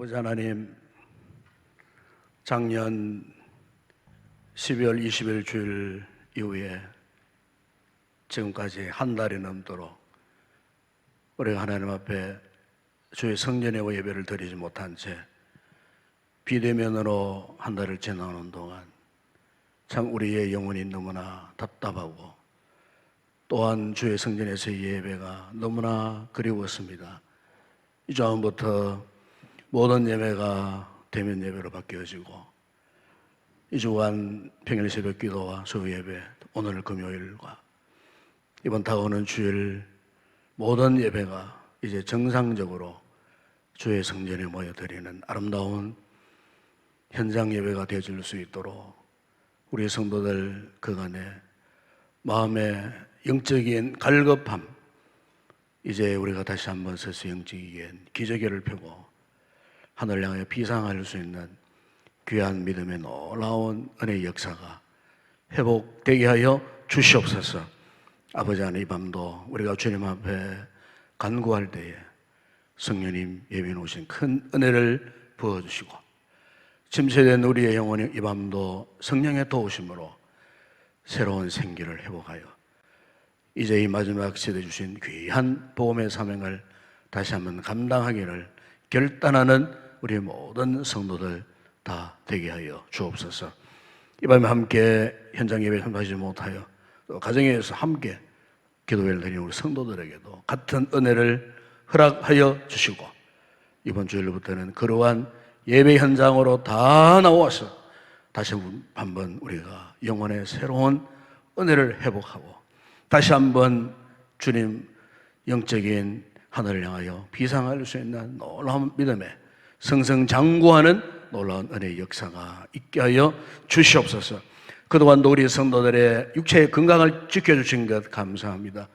아버지 하나님, 작년 12월 20일 주일 이후에 지금까지 한 달이 넘도록 우리가 하나님 앞에 주의 성전의 예배를 드리지 못한 채 비대면으로 한 달을 지나오는 동안 참 우리의 영혼이 너무나 답답하고 또한 주의 성전에서의 예배가 너무나 그리웠습니다. 이 주부터 모든 예배가 대면 예배로 바뀌어지고 이 주간 평일 새벽 기도와 수요 예배, 오늘 금요일과 이번 다가오는 주일 모든 예배가 이제 정상적으로 주의 성전에 모여드리는 아름다운 현장 예배가 되어질 수 있도록 우리 성도들 그간에 마음의 영적인 갈급함, 이제 우리가 다시 한번 서서 영적인 기저귀를 펴고 하늘을 향해 비상할 수 있는 귀한 믿음의 놀라운 은혜의 역사가 회복되게 하여 주시옵소서. 아버지 하나님, 이 밤도 우리가 주님 앞에 간구할 때에 성령님 예비해 놓으신 큰 은혜를 부어주시고 침체된 우리의 영혼이 이 밤도 성령의 도우심으로 새로운 생기를 회복하여 이제 이 마지막 시대 주신 귀한 복음의 사명을 다시 한번 감당하기를 결단하는 우리 모든 성도들 다 되게 하여 주옵소서. 이 밤에 함께 현장 예배에 참석하지 못하여 또 가정에서 함께 기도회를 드리는 우리 성도들에게도 같은 은혜를 허락하여 주시고 이번 주일부터는 그러한 예배 현장으로 다 나와서 다시 한번 우리가 영혼의 새로운 은혜를 회복하고 다시 한번 주님 영적인 하늘을 향하여 비상할 수 있는 놀라운 믿음에 승승장구하는 놀라운 은혜의 역사가 있게 하여 주시옵소서. 그동안도 우리 성도들의 육체의 건강을 지켜주신 것 감사합니다.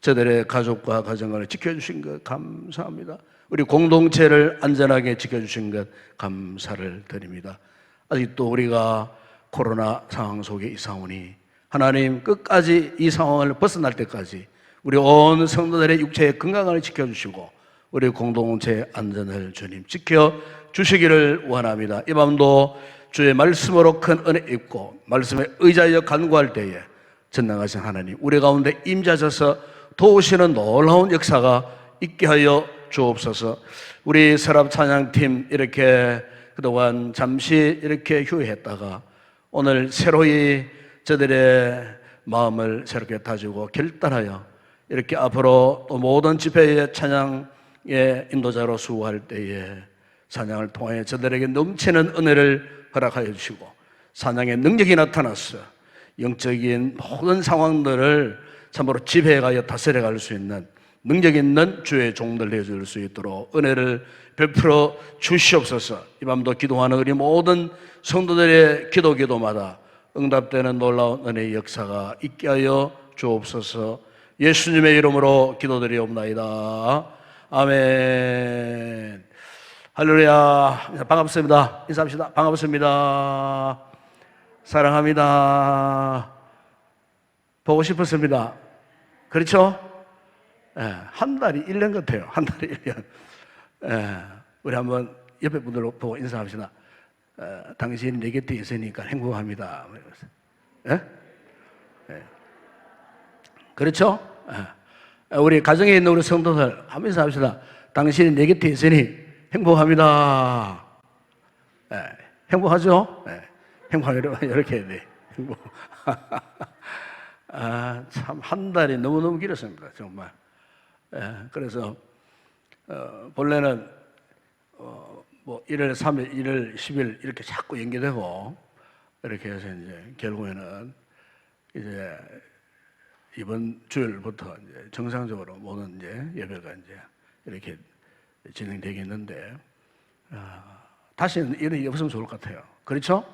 저들의 가족과 가정을 지켜주신 것 감사합니다. 우리 공동체를 안전하게 지켜주신 것 감사를 드립니다. 아직도 우리가 코로나 상황 속에 있사오니 하나님 끝까지 이 상황을 벗어날 때까지 우리 온 성도들의 육체의 건강을 지켜주시고 우리 공동체 안전을 주님 지켜주시기를 원합니다. 이 밤도 주의 말씀으로 큰 은혜 입고 말씀에 의지하여 간구할 때에 전능하신 하나님 우리 가운데 임재하셔서 도우시는 놀라운 역사가 있게 하여 주옵소서. 우리 서랍 찬양팀 이렇게 그동안 잠시 이렇게 휴회했다가 오늘 새로이 저들의 마음을 새롭게 다지고 결단하여 이렇게 앞으로 또 모든 집회의 찬양의 인도자로 수고할 때에 찬양을 통해 저들에게 넘치는 은혜를 허락하여 주시고 찬양의 능력이 나타나서 영적인 모든 상황들을 참으로 지배하여 다스려갈 수 있는 능력 있는 주의 종들 되어줄 수 있도록 은혜를 베풀어 주시옵소서. 이 밤도 기도하는 우리 모든 성도들의 기도마다 응답되는 놀라운 은혜의 역사가 있게 하여 주옵소서. 예수님의 이름으로 기도드리옵나이다. 아멘. 할렐루야. 반갑습니다. 인사합시다. 반갑습니다. 사랑합니다. 보고 싶었습니다. 그렇죠? 한 달이 1년 같아요. 한 달이 1년. 우리 한번 옆에 분들 보고 인사합시다. 당신이 내 곁에 있으니까 행복합니다. 그렇죠? 우리 가정에 있는 우리 성도들 한번 인사합시다. 당신이 내 곁에 있으니 행복합니다. 행복하죠? 행복하게 이렇게 해야 돼. 행복. 참 한 달이 너무너무 길었습니다. 정말. 그래서 본래는 뭐 1월 3일, 1월 10일 이렇게 자꾸 연기되고 이렇게 해서 이제 결국에는 이제 이번 주일부터 이제 정상적으로 모든 이제 예배가 이제 이렇게 진행되겠는데 다시는 이런 일이 없으면 좋을 것 같아요. 그렇죠?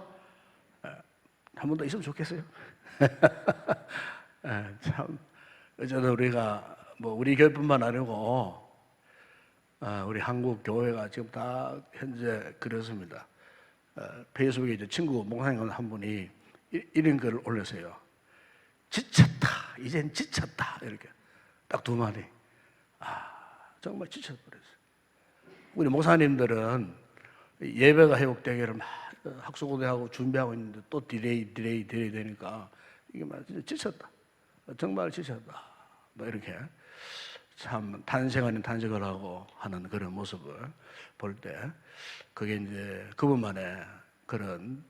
한 번 더 있으면 좋겠어요. 참 어쩌다 우리가 뭐 우리 교회뿐만 아니고 우리 한국 교회가 지금 다 현재 그렇습니다. 페이스북에 이제 친구 목사님 한 분이 이런 글을 올렸어요. 지쳤다. 이젠 지쳤다. 이렇게 딱 두 마디. 정말 지쳐버렸어요. 우리 목사님들은 예배가 회복되기를 막 학수고대하고 준비하고 있는데 또 디레이 되니까 이게 막 진짜 지쳤다. 정말 지쳤다. 뭐 이렇게 참 탄생 아닌 탄식을 하고 하는 그런 모습을 볼 때 그게 이제 그분만의 그런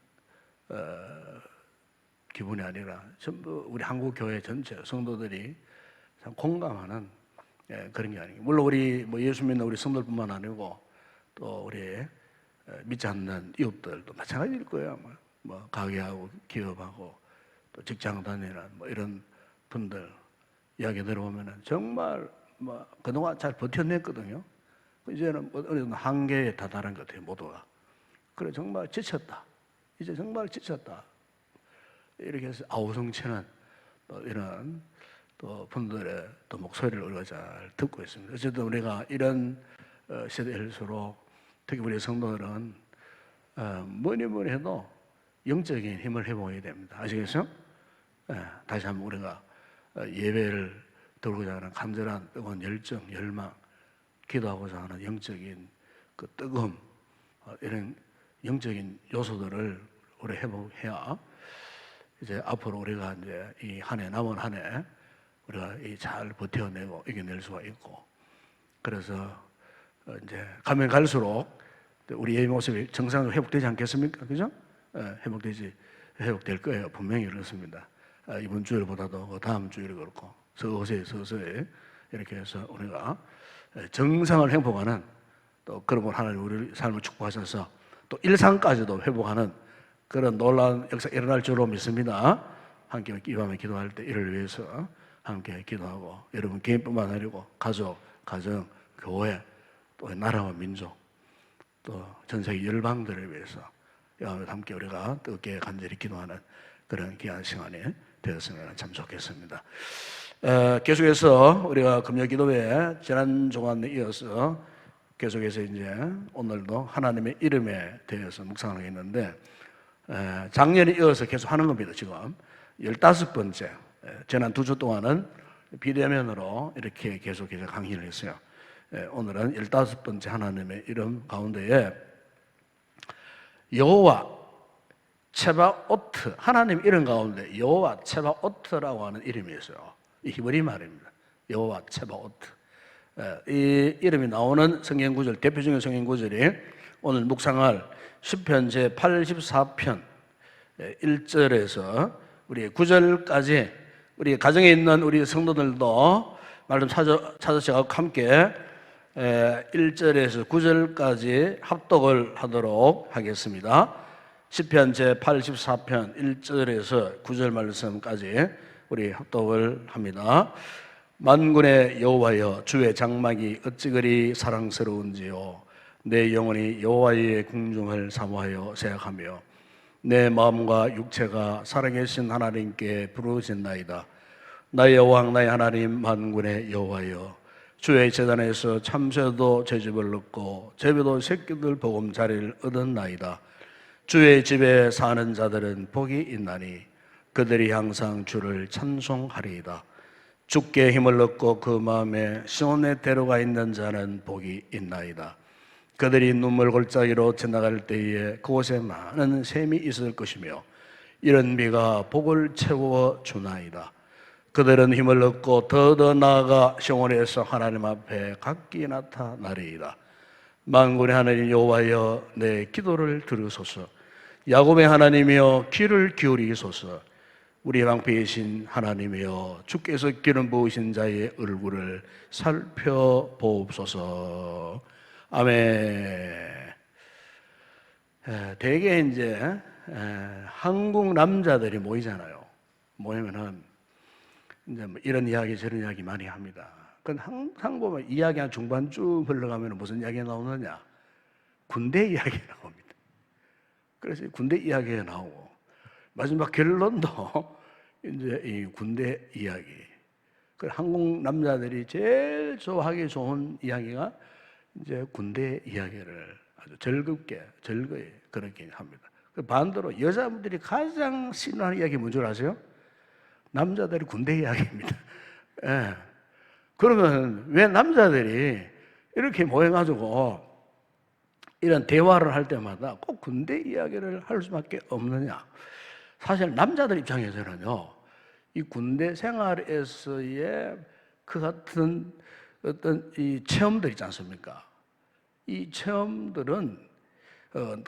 기분이 아니라 전부 우리 한국 교회 전체 성도들이 참 공감하는 그런 게 아니에요. 물론 우리 뭐 예수 믿는 우리 성도들뿐만 아니고 또 우리 믿지 않는 이웃들도 마찬가지일 거예요. 뭐 가게하고 기업하고 또 직장 다니는 뭐 이런 분들 이야기 들어보면은 정말 뭐 그동안 잘 버텨냈거든요. 이제는 어느 정도 한계에 다다른 것 같아요, 모두가. 그래 정말 지쳤다. 이제 정말 지쳤다. 이렇게 해서 아우성치는 또 이런 또 분들의 또 목소리를 우리가 잘 듣고 있습니다. 어쨌든 우리가 이런 시대일수록 특히 우리 성도들은 뭐니 해도 영적인 힘을 회복해야 됩니다. 아시겠어요? 다시 한번 우리가 예배를 들고자 하는 간절한 뜨거운 열정, 열망, 기도하고자 하는 영적인 그 뜨거움, 이런 영적인 요소들을 우리 회복해야 이제 앞으로 우리가 이제 이 한 해 남은 한 해 우리가 잘 버텨내고 이겨낼 수가 있고, 그래서 이제 가면 갈수록 우리 예배 모습이 정상으로 회복되지 않겠습니까? 그죠? 회복될 거예요. 분명히 그렇습니다. 이번 주일보다도 그 다음 주일이 그렇고 서서히 이렇게 해서 우리가 정상을 회복하는 또 그런 하나님 우리 삶을 축복하셔서 또 일상까지도 회복하는 그런 놀라운 역사가 일어날 줄로 믿습니다. 함께 이 밤에 기도할 때 이를 위해서 함께 기도하고 여러분 개인뿐만 아니고 가족, 가정, 교회, 또 나라와 민족, 또 전 세계 열방들을 위해서 함께 우리가 뜨겁게 간절히 기도하는 그런 귀한 시간이 되었으면 참 좋겠습니다. 계속해서 우리가 금요 기도회 지난 주간에 이어서 계속해서 이제 오늘도 하나님의 이름에 대해서 묵상하고 있는데, 작년에 이어서 계속 하는 겁니다. 지금 15번째, 지난 2주 동안은 비대면으로 이렇게 계속해서 강의를 했어요. 오늘은 15번째 하나님의 이름 가운데에 여호와 체바오트, 하나님 이름 가운데 여호와 체바오트라고 하는 이름이 있어요. 이 히브리 말입니다. 여호와 체바오트. 이 이름이 나오는 성경 구절, 대표적인 성경 구절이 오늘 묵상할 시편 제 84편 1절에서 우리 9절까지 우리 가정에 있는 우리 성도들도 말씀 찾으셔서 함께 1절에서 9절까지 합독을 하도록 하겠습니다. 시편 제 84편 1절에서 9절 말씀까지 우리 합독을 합니다. 만군의 여호와여, 주의 장막이 어찌 그리 사랑스러운지요. 내 영혼이 여호와의 궁중을 사모하여 생각하며 내 마음과 육체가 살아계신 하나님께 부르짖나이다. 나의 왕 나의 하나님 만군의 여호와여, 주의 제단에서 참새도 제 집을 넣고 제비도 새끼들 보금자리를 얻었나이다. 주의 집에 사는 자들은 복이 있나니 그들이 항상 주를 찬송하리이다. 주께 힘을 얻고 그 마음에 시온에 데려가 있는 자는 복이 있나이다. 그들이 눈물 골짜기로 지나갈 때에 그곳에 많은 샘이 있을 것이며 이런 비가 복을 채워 주나이다. 그들은 힘을 얻고 더 나아가 시온에서 하나님 앞에 각기 나타나리이다. 만군의 하나님 여호와여, 내 기도를 들으소서. 야곱의 하나님이여, 귀를 기울이소서. 우리 방패이신 하나님이여, 주께서 기름 부으신 자의 얼굴을 살펴보옵소서. 아멘. 대개 이제 한국 남자들이 모이잖아요. 모이면은 이제 뭐 이런 이야기 저런 이야기 많이 합니다. 근데 항상 보면 이야기 한 중반쯤 흘러가면 무슨 이야기가 나오느냐? 군대 이야기 나옵니다. 그래서 군대 이야기가 나오고 마지막 결론도 이제 이 군대 이야기. 그 한국 남자들이 제일 좋아하기 좋은 이야기가 이제 군대 이야기를 아주 즐겁게 그렇게 합니다. 반대로 여자분들이 가장 싫어하는 이야기 뭔지 아세요? 남자들이 군대 이야기입니다. 예. 그러면 왜 남자들이 이렇게 모여가지고 이런 대화를 할 때마다 꼭 군대 이야기를 할 수밖에 없느냐? 사실 남자들 입장에서는요, 이 군대 생활에서의 그 같은 어떤 이 체험들 있지 않습니까? 이 체험들은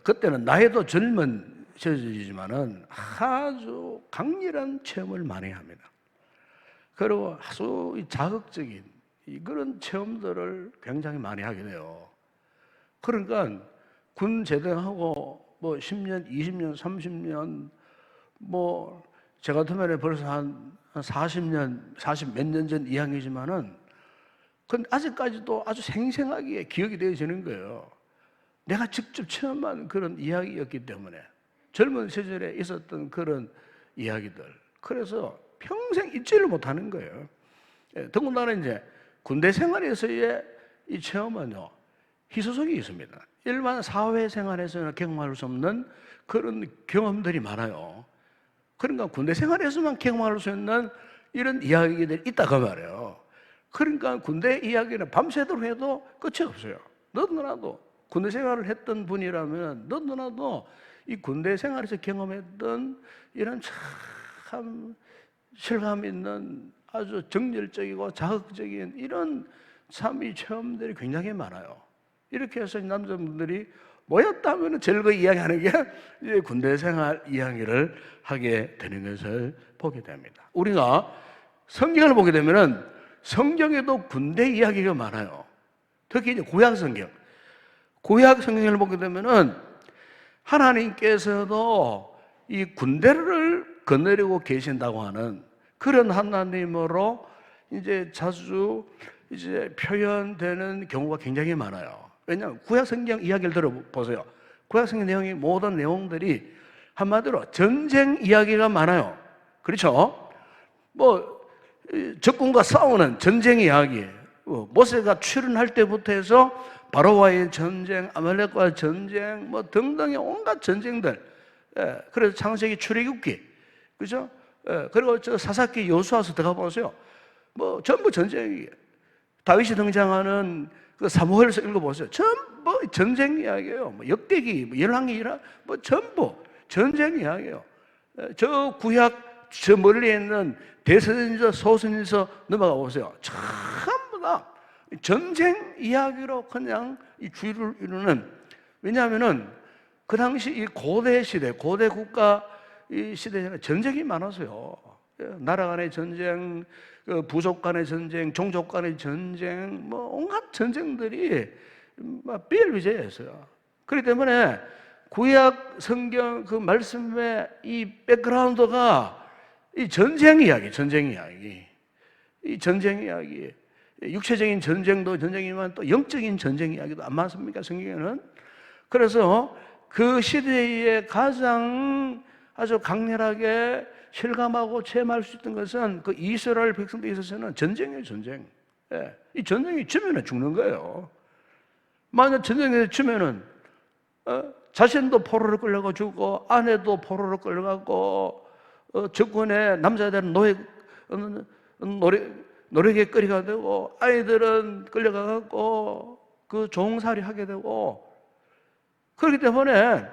그때는 나이도 젊은 시절이지만은 아주 강렬한 체험을 많이 합니다. 그리고 아주 자극적인 그런 체험들을 굉장히 많이 하게 돼요. 그러니까 군 제대하고 뭐 10년, 20년, 30년 뭐 제 같으면 벌써 한 40년, 40 몇 년 전 이야기지만은 그건 아직까지도 아주 생생하게 기억이 되어지는 거예요. 내가 직접 체험한 그런 이야기였기 때문에 젊은 시절에 있었던 그런 이야기들. 그래서 평생 잊지를 못하는 거예요. 더군다나 이제 군대 생활에서의 이 체험은요, 희소성이 있습니다. 일반 사회생활에서는 경험할 수 없는 그런 경험들이 많아요. 그러니까 군대 생활에서만 경험할 수 있는 이런 이야기들이 있다고 말이에요. 그러니까 군대 이야기는 밤새도록 해도 끝이 없어요. 너도나도 군대 생활을 했던 분이라면 너도나도 이 군대 생활에서 경험했던 이런 참 실감 있는 아주 정열적이고 자극적인 이런 참 이 체험들이 굉장히 많아요. 이렇게 해서 남자분들이 모였다면 즐거이 이야기하는 게 이제 군대 생활 이야기를 하게 되는 것을 보게 됩니다. 우리가 성경을 보게 되면은 성경에도 군대 이야기가 많아요. 특히 이제 구약 성경. 구약 성경을 보게 되면은 하나님께서도 이 군대를 거느리고 계신다고 하는 그런 하나님으로 이제 자주 이제 표현되는 경우가 굉장히 많아요. 왜냐하면 구약 성경 이야기를 들어보세요. 구약 성경 내용이 모든 내용들이 한마디로 전쟁 이야기가 많아요. 그렇죠? 뭐 적군과 싸우는 전쟁 이야기, 모세가 출현할 때부터 해서 바로와의 전쟁, 아말렉과의 전쟁, 뭐 등등의 온갖 전쟁들. 그래서 창세기 출애굽기, 그죠? 그리고 저 사사기 여호수아서 들어가 보세요. 뭐 전부 전쟁이에요. 다윗이 등장하는 그 사무엘서 읽어보세요. 전부 전쟁 이야기예요. 뭐 역대기, 뭐 열왕기라, 뭐 전부 전쟁 이야기예요. 저 구약 저 멀리에 있는 대선서, 소선서 넘어가 보세요. 전부 다 전쟁 이야기로 그냥 이 주의를 이루는. 왜냐하면은 그 당시 이 고대 시대, 고대 국가 이 시대에는 전쟁이 많아서요. 나라 간의 전쟁, 부족 간의 전쟁, 종족 간의 전쟁, 뭐 온갖 전쟁들이 비일비재했어요. 그렇기 때문에 구약 성경 그 말씀의 이 백그라운드가 이 전쟁 이야기, 전쟁 이야기, 이 전쟁 이야기, 육체적인 전쟁도 전쟁이지만 또 영적인 전쟁 이야기도 안 많습니까, 성경에는? 그래서 그 시대에 가장 아주 강렬하게 실감하고 체험할 수 있던 것은 그 이스라엘 백성들에 있어서는 전쟁이에요, 전쟁. 이 전쟁이 치면은 죽는 거예요. 만약 전쟁에 치면은 자신도 포로로 끌려가 죽고 아내도 포로로 끌려가고 적군의 남자들은 노력에 끌려가 되고 아이들은 끌려가고 그 종살이 하게 되고. 그렇기 때문에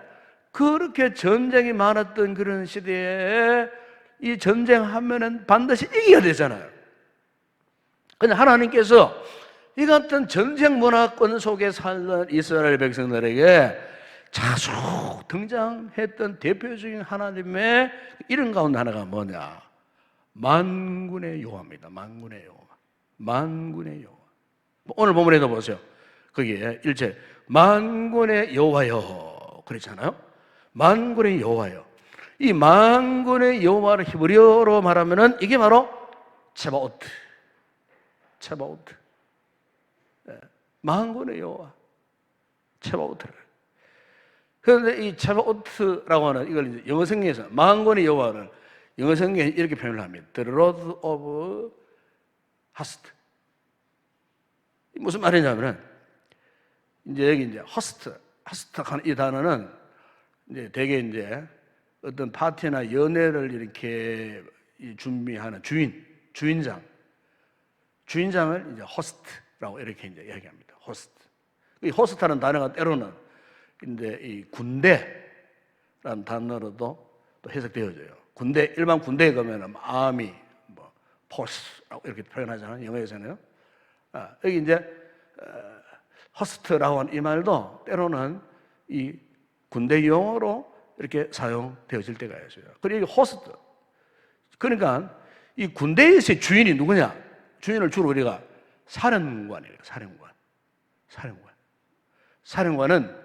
그렇게 전쟁이 많았던 그런 시대에 이 전쟁하면은 반드시 이겨야 되잖아요. 근데 하나님께서 이 같은 전쟁 문화권 속에 살던 이스라엘 백성들에게 자주 등장했던 대표적인 하나님의 이름 가운데 하나가 뭐냐? 만군의 여호와입니다. 만군의 여호와. 만군의 여호와. 오늘 본문에도 보세요. 거기에 1절 만군의 여호와여 그랬잖아요. 만군의 여호와여. 이 만군의 여호와를 히브리어로 말하면은 이게 바로 체바오트. 체바오트. 만군의 여호와. 체바오트를. 그런데 이 체바오트라고 하는 이걸 이제 영어 성경에서 만군의 여호와를 영어 성경에 이렇게 표현을 합니다. The Lord of Hosts. 무슨 말이냐면은 이제 여기 이제 호스트 하는 이 단어는 이제 대개 이제 어떤 파티나 연회를 이렇게 준비하는 주인장을 이제 호스트라고 이렇게 이제 이야기합니다. 호스트. 이 호스트라는 단어가 때로는 근데 이 군대라는 단어로도 또 해석되어져요. 군대, 일반 군대에 가면은 아미, 뭐 포스라고 이렇게 표현하잖아요. 영어에서는요. 여기 이제 허스트라고 하는 이 말도 때로는 이 군대 용어로 이렇게 사용되어질 때가 있어요. 그리고 호스트. 그러니까 이 군대에서의 주인이 누구냐? 주인을 주로 우리가 사령관이에요. 사령관은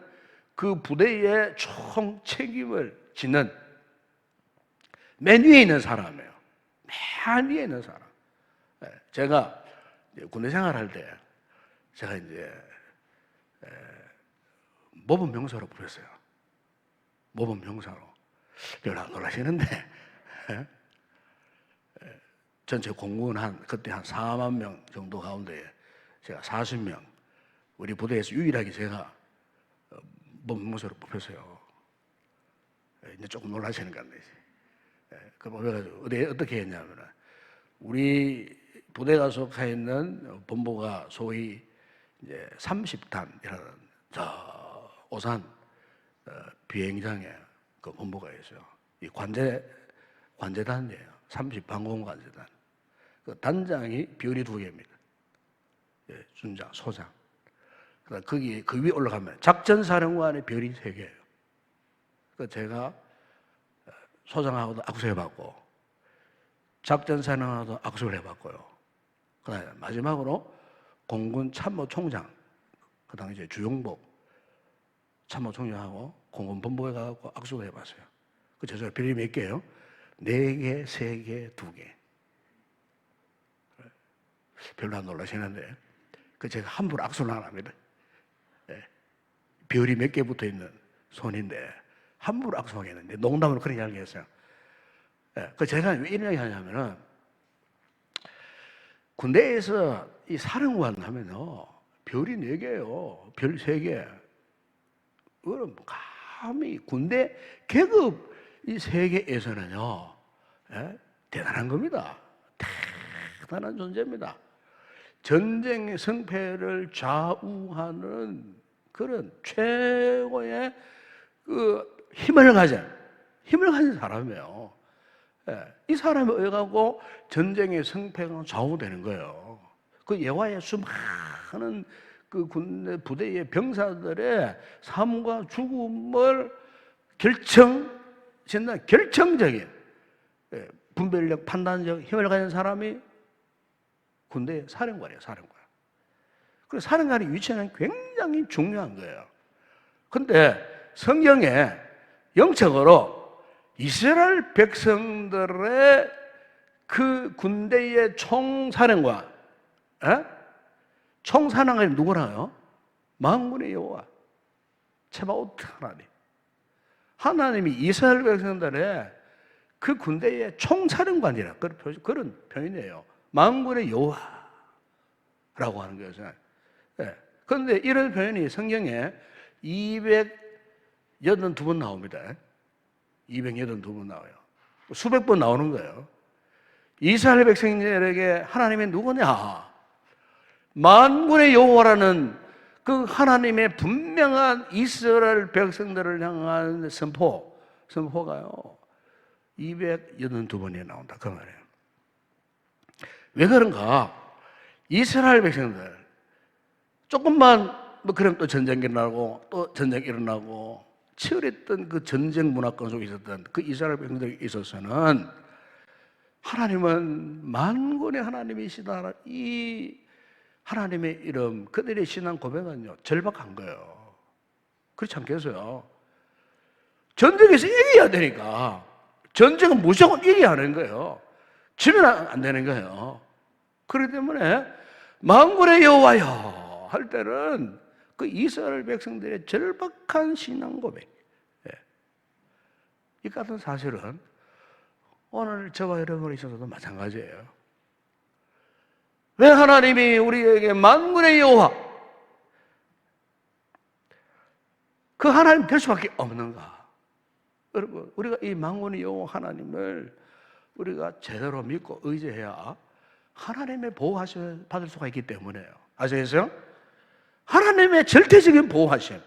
그 부대의 총 책임을 지는 맨 위에 있는 사람이에요. 맨 위에 있는 사람. 제가 군대 생활할 때 제가 이제 모범 병사로 부렸어요. 모범 병사로. 별로 안 놀라시는데 전체 공군 그때 한 4만 명 정도 가운데 제가 40명 우리 부대에서 유일하게 제가 모범 병사로 뽑혔어요. 이제 조금 놀라시는 것 같네요. 그 뽑혀가지고 어떻게 했냐면은 우리 부대가 속해 있는 본부가 소위 이제 30단이라는 저 오산 비행장에 그 본부가 있어요. 이 관제단이에요. 30방공 관제단. 그 단장이 별이 2개입니다. 준장, 소장. 거기 그 위에 올라가면 작전사령관의 별이 3개예요. 그 제가 소장하고도 악수해봤고 작전사령관하고도 악수를 해봤고요. 그다음에 마지막으로 공군 참모총장, 그 당시에 주용복 참모총장하고 공군 본부에 가서 악수를 해봤어요. 그 제가 별이 몇 개예요? 4개, 3개, 2개. 별로 안 놀라시는데 그 제가 함부로 악수를 안 합니다. 별이 몇 개 붙어 있는 손인데 함부로 악수하겠는데 농담으로 그런 이야기 했어요. 그 제가 왜 이런 이야기 하냐면은 군대에서 이 사령관 하면요 별이 4개예요. 별 3개. 그럼 감히 군대 계급 이 세계에서는요 대단한 겁니다. 대단한 존재입니다. 전쟁의 승패를 좌우하는 그런 최고의 그 힘을 가진 사람이에요. 이 사람에 의해 갖고 전쟁의 승패가 좌우되는 거예요. 그 예화에 수많은 그 군대 부대의 병사들의 삶과 죽음을 결정적인 분별력, 판단력, 힘을 가진 사람이 군대의 사령관이에요, 사령관. 그래서 사령관의 위치는 굉장히 중요한 거예요. 근데 성경에 영적으로 이스라엘 백성들의 그 군대의 총사령관, 총사령관이 누구나요? 만군의 여호와, 체바오트 하나님. 하나님이 이스라엘 백성들의 그 군대의 총사령관이라 그런 표현이에요. 만군의 여호와라고 하는 거예요. 그런데 이런 표현이 성경에 282번 나옵니다. 282번 나와요. 수백 번 나오는 거예요. 이스라엘 백성들에게 하나님이 누구냐? 만군의 여호와라는 그 하나님의 분명한 이스라엘 백성들을 향한 선포가요 282번이 나온다 그 말이에요. 왜 그런가? 이스라엘 백성들 조금만 뭐 그럼 또 전쟁이 일어나고 또 전쟁이 일어나고 치열했던 그 전쟁 문화권 속에 있었던 그 이스라엘 백성들에 있어서는 하나님은 만군의 하나님이시다 이 하나님의 이름 그들의 신앙 고백은요 절박한 거예요. 그렇지 않겠어요? 전쟁에서 이겨야 되니까 전쟁은 무조건 이겨야 하는 거예요. 지면 안 되는 거예요. 그렇기 때문에 만군의 여호와여 할 때는 그 이스라엘 백성들의 절박한 신앙 고백. 이 같은 사실은 오늘 저와 여러분에 있어서도 마찬가지예요. 왜 하나님이 우리에게 만군의 여호와 그 하나님 될 수밖에 없는가? 여러분 우리가 이 만군의 여호와 하나님을 우리가 제대로 믿고 의지해야 하나님의 보호하심을 받을 수가 있기 때문에요. 아시겠어요? 하나님의 절대적인 보호하심.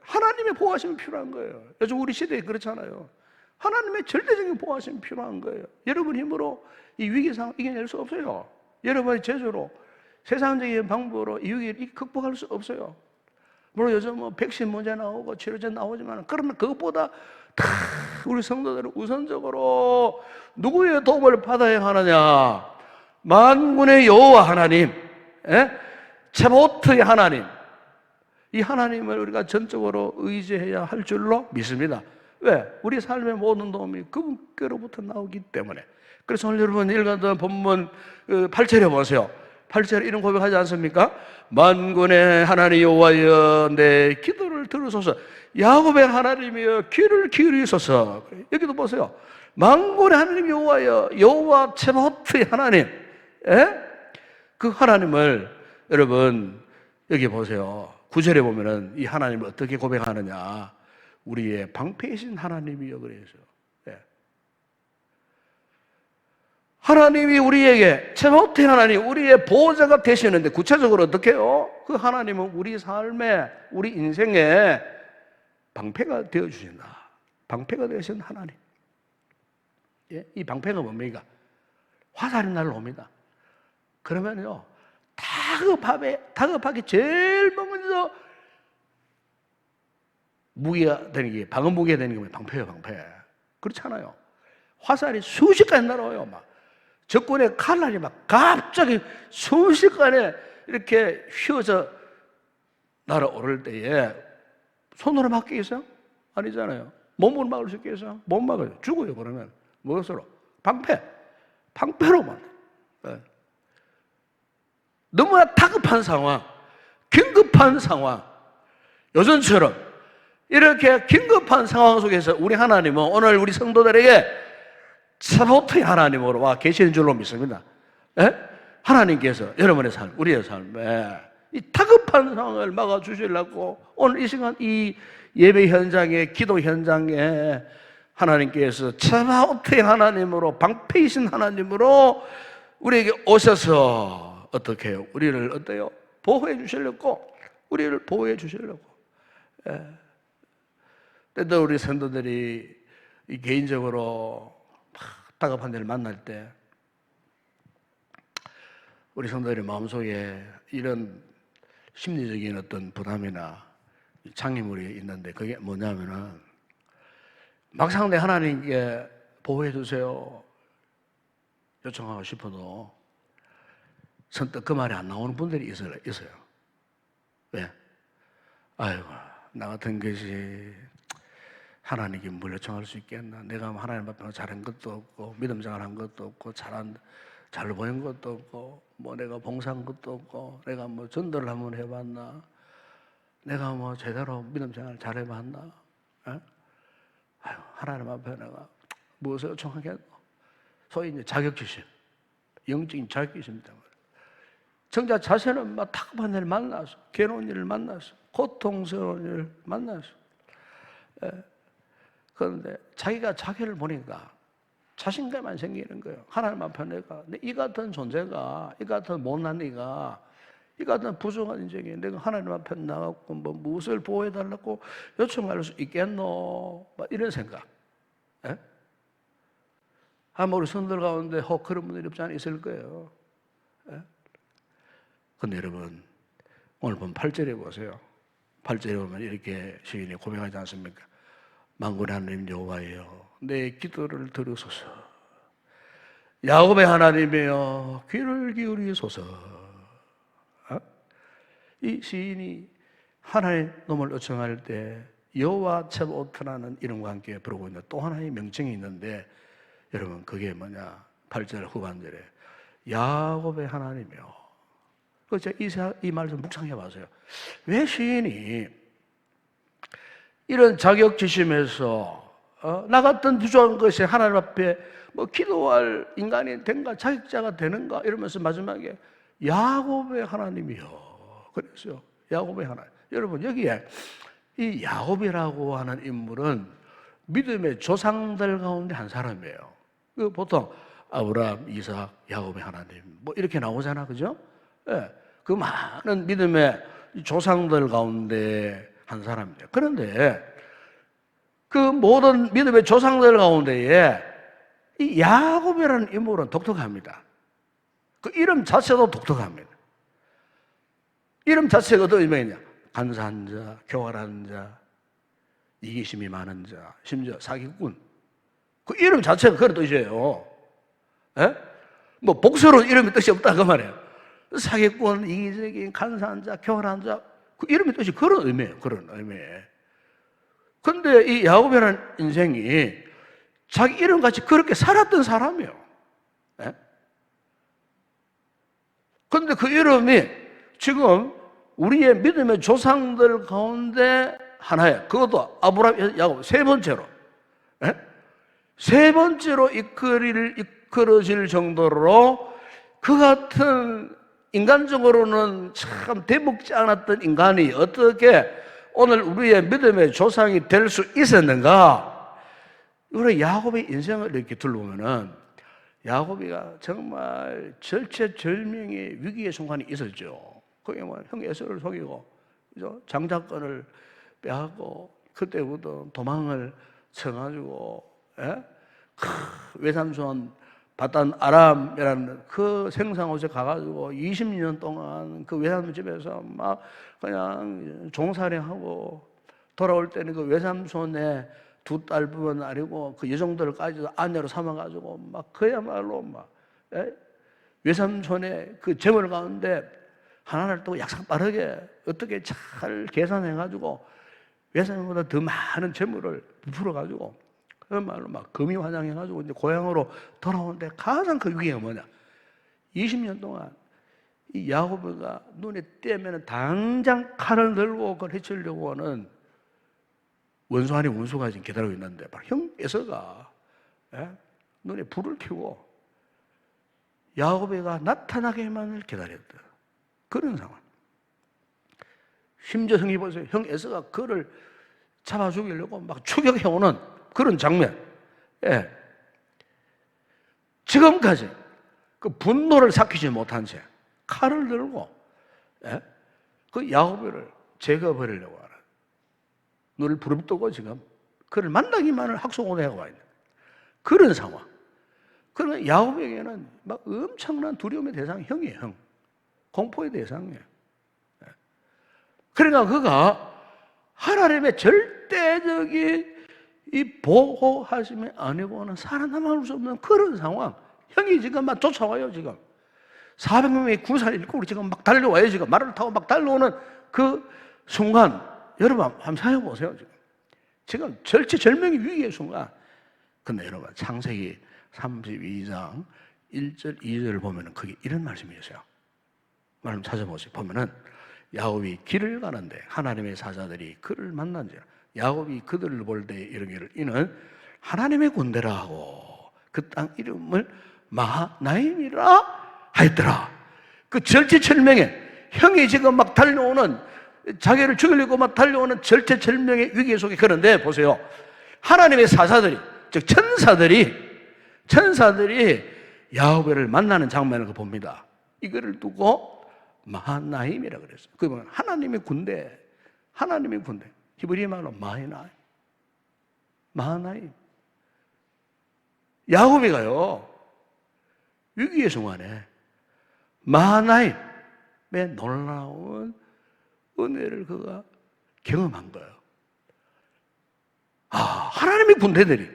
하나님의 보호하심이 필요한 거예요. 요즘 우리 시대에 그렇잖아요. 하나님의 절대적인 보호하심이 필요한 거예요. 여러분 힘으로 이 위기 상황 이겨낼 수 없어요. 여러분의 제조로 세상적인 방법으로 이 위기를 극복할 수 없어요. 물론 요즘 뭐 백신 문제 나오고 치료제 나오지만, 그러나 그것보다 다 우리 성도들은 우선적으로 누구의 도움을 받아야 하느냐? 만군의 여호와 하나님, 체보트의 하나님, 이 하나님을 우리가 전적으로 의지해야 할 줄로 믿습니다. 왜? 우리 삶의 모든 도움이 그분께로부터 나오기 때문에. 그래서 오늘 여러분 읽었던 본문 8절에 보세요. 8절에 이런 고백하지 않습니까? 만군의 하나님 여호와여 내 기도를 들으소서. 야곱의 하나님이여 귀를 기울이소서. 여기도 보세요. 만군의 하나님 여호와여, 여호와 체바오트의 하나님, 그 하나님을 여러분 여기 보세요. 9절에 보면은 이 하나님을 어떻게 고백하느냐? 우리의 방패이신 하나님이여 그래서. 하나님이 우리에게, 체바오트 하나님, 우리의 보호자가 되시는데 구체적으로 어떻게 해요? 그 하나님은 우리 삶에, 우리 인생에 방패가 되어주신다. 방패가 되신 하나님. 이 방패가 뭡니까? 화살이 날라옵니다. 그러면요, 다급하게 제일 먼저 무기가 되는 게, 방어 무기가 되는 게 뭐예요? 방패예요, 방패. 그렇잖아요. 화살이 순식간에 날아와요, 막. 적군의 칼날이 막 갑자기 순식간에 이렇게 휘어져 날아오를 때에 손으로 막겠어요? 아니잖아요. 몸으로 막을 수 있겠어요? 못 막아요. 죽어요, 그러면. 무엇으로? 방패로만. 너무나 다급한 상황, 긴급한 상황, 요즘처럼 이렇게 긴급한 상황 속에서 우리 하나님은 오늘 우리 성도들에게 체바오트의 하나님으로 와 계시는 줄로 믿습니다. 하나님께서 여러분의 삶, 우리의 삶에 이 다급한 상황을 막아주시려고 오늘 이 시간 이 예배 현장에, 기도 현장에 하나님께서 체바오트의 하나님으로, 방패이신 하나님으로 우리에게 오셔서 어떻게 해요? 우리를 어때요? 보호해 주시려고, 우리를 보호해 주시려고. 때도 우리 성도들이 개인적으로 다급한 일을 만날 때 우리 성도들의 마음속에 이런 심리적인 어떤 부담이나 장애물이 있는데, 그게 뭐냐면은 막상 내 하나님께 보호해 주세요 요청하고 싶어도 선뜻 그 말이 안 나오는 분들이 있어요. 왜? 아이고, 나 같은 것이 하나님께 뭘 요청할 수 있겠나? 내가 하나님 앞에 잘한 것도 없고, 믿음 생활한 것도 없고, 잘 보인 것도 없고, 뭐 내가 봉사한 것도 없고, 내가 뭐 전도를 한번 해봤나? 내가 뭐 제대로 믿음 생활 잘 해봤나? 아유, 하나님 앞에 내가 무엇을 요청하겠노? 소위 이제 자격지심, 영적인 자격지심입니다. 정작 자신은 막 다급한 일을 만나서, 괴로운 일을 만나서, 고통스러운 일을 만나서, 그런데 자기가 자기를 보니까 자신감만 생기는 거예요. 하나님 앞에 내가 이 같은 존재가, 이 같은 못난 이가, 이 같은 부족한 인생에 내가 하나님 앞에 나가고 뭐 무엇을 보호해달라고 요청할 수 있겠노? 막 이런 생각. 아마 우리 성도들 가운데 그런 분들이 없지 않아 있을 거예요. 근데 여러분, 오늘 본 8절에 보세요. 8절에 보면 이렇게 시인이 고백하지 않습니까? 만군의 하나님 여호와여, 내 기도를 들으소서. 야곱의 하나님이여, 귀를 기울이소서. 이 시인이 하나의 놈을 요청할 때 여호와 체바오트라는 이름과 함께 부르고 있는 또 하나의 명칭이 있는데, 여러분 그게 뭐냐? 8절 후반절에 야곱의 하나님이여. 제가 이 말을 좀 묵상해 봐서요. 왜 시인이 이런 자격지심에서 나 같은 부족한 것이 하나님 앞에 뭐 기도할 인간이 된가, 자격자가 되는가 이러면서 마지막에 야곱의 하나님이요 그랬어요. 야곱의 하나님. 여러분 여기에 이 야곱이라고 하는 인물은 믿음의 조상들 가운데 한 사람이에요. 보통 아브라함, 이삭, 야곱의 하나님 뭐 이렇게 나오잖아, 그죠? 그 많은 믿음의 조상들 가운데 한 사람입니다. 그런데 그 모든 믿음의 조상들 가운데에 이 야곱이라는 인물은 독특합니다. 그 이름 자체도 독특합니다. 이름 자체가 어떤 의미냐? 간사한 자, 교활한 자, 이기심이 많은 자, 심지어 사기꾼. 그 이름 자체가 그런 뜻이에요. 예? 뭐 복수로 이름이 뜻이 없다 그 말이에요. 사기꾼, 이기적인, 간사한 자, 교활한 자, 그 이름의 뜻이 그런 의미예요. 그런 의미에. 근데 이 야곱이라는 인생이 자기 이름같이 그렇게 살았던 사람이에요. 예? 근데 그 이름이 지금 우리의 믿음의 조상들 가운데 하나예요. 그것도 아브라함, 야곱 세 번째로. 예? 세 번째로 이끌어질 정도로 그 같은 인간적으로는 참 대먹지 않았던 인간이 어떻게 오늘 우리의 믿음의 조상이 될 수 있었는가? 우리 야곱의 인생을 이렇게 둘러보면은 야곱이가 정말 절체절명의 위기의 순간이 있었죠. 그게 뭐 형 에서를 속이고 장자권을 빼앗고 그때부터 도망을 쳐가지고 외삼촌 바단 아람이라는 그 생산옷에 가가지고 20년 동안 그 외삼촌 집에서 막 그냥 종살이하고 돌아올 때는 그 외삼촌의 두 딸뿐만 아니고 그 여종들까지도 아내로 삼아가지고 막 그야말로 막 외삼촌의 그 재물 가운데 하나를 또 약삭 빠르게 어떻게 잘 계산해가지고 외삼촌보다 더 많은 재물을 부풀어가지고 그야말로 막 금이화장해가지고 이제 고향으로 돌아오는데 가장 그 위기가 뭐냐? 20년 동안 이 야곱이가 눈에 띄면 당장 칼을 들고 그걸 해치려고 하는 원수 아닌 원수가 지금 기다리고 있는데 바로 형 에서가 눈에 불을 켜고 야곱이가 나타나기만을 기다렸다. 그런 상황. 심지어 형이 보세요. 형 에서가 그를 잡아 죽이려고 막 추격해오는 그런 장면. 예. 지금까지 그 분노를 삭히지 못한 채 칼을 들고 그 야곱을 제거해버리려고 하는 눈을 부릅뜨고 지금 그를 만나기만을 학송을 해와 있는 그런 상황. 그러면 야곱에게는 막 엄청난 두려움의 대상이 형이에요. 형. 공포의 대상이에요. 그러니까 그가 하나님의 절대적인 이 보호하심이 아니고는 살아남을 수 없는 그런 상황. 형이 지금 막 쫓아와요, 지금. 400명의 군사를 일고 지금 막 달려와요, 지금. 말을 타고 막 달려오는 그 순간. 여러분, 한번 생각해 보세요, 지금. 지금 절체절명의 위기의 순간. 근데 여러분, 창세기 32장 1절, 2절을 보면은 그게 이런 말씀이 있어요. 말씀 찾아보세요. 보면은 야곱이 길을 가는데 하나님의 사자들이 그를 만난지라. 야곱이 그들을 볼 때 이르기를 이는 하나님의 군대라 하고 그 땅 이름을 마하나임이라 하였더라. 그 절체절명의 형이 지금 막 달려오는 자기를 죽이려고 막 달려오는 절체절명의 위기 속에 그런데 보세요. 하나님의 사자들이 즉 천사들이 야곱을 만나는 장면을 봅니다. 이거를 두고 마하나임이라 그랬어요. 그러면 하나님의 군대, 히브리 말로 마하나임. 야곱이가요 위기의 순간에 마하나임의 놀라운 은혜를 그가 경험한 거예요. 하나님의 군대들이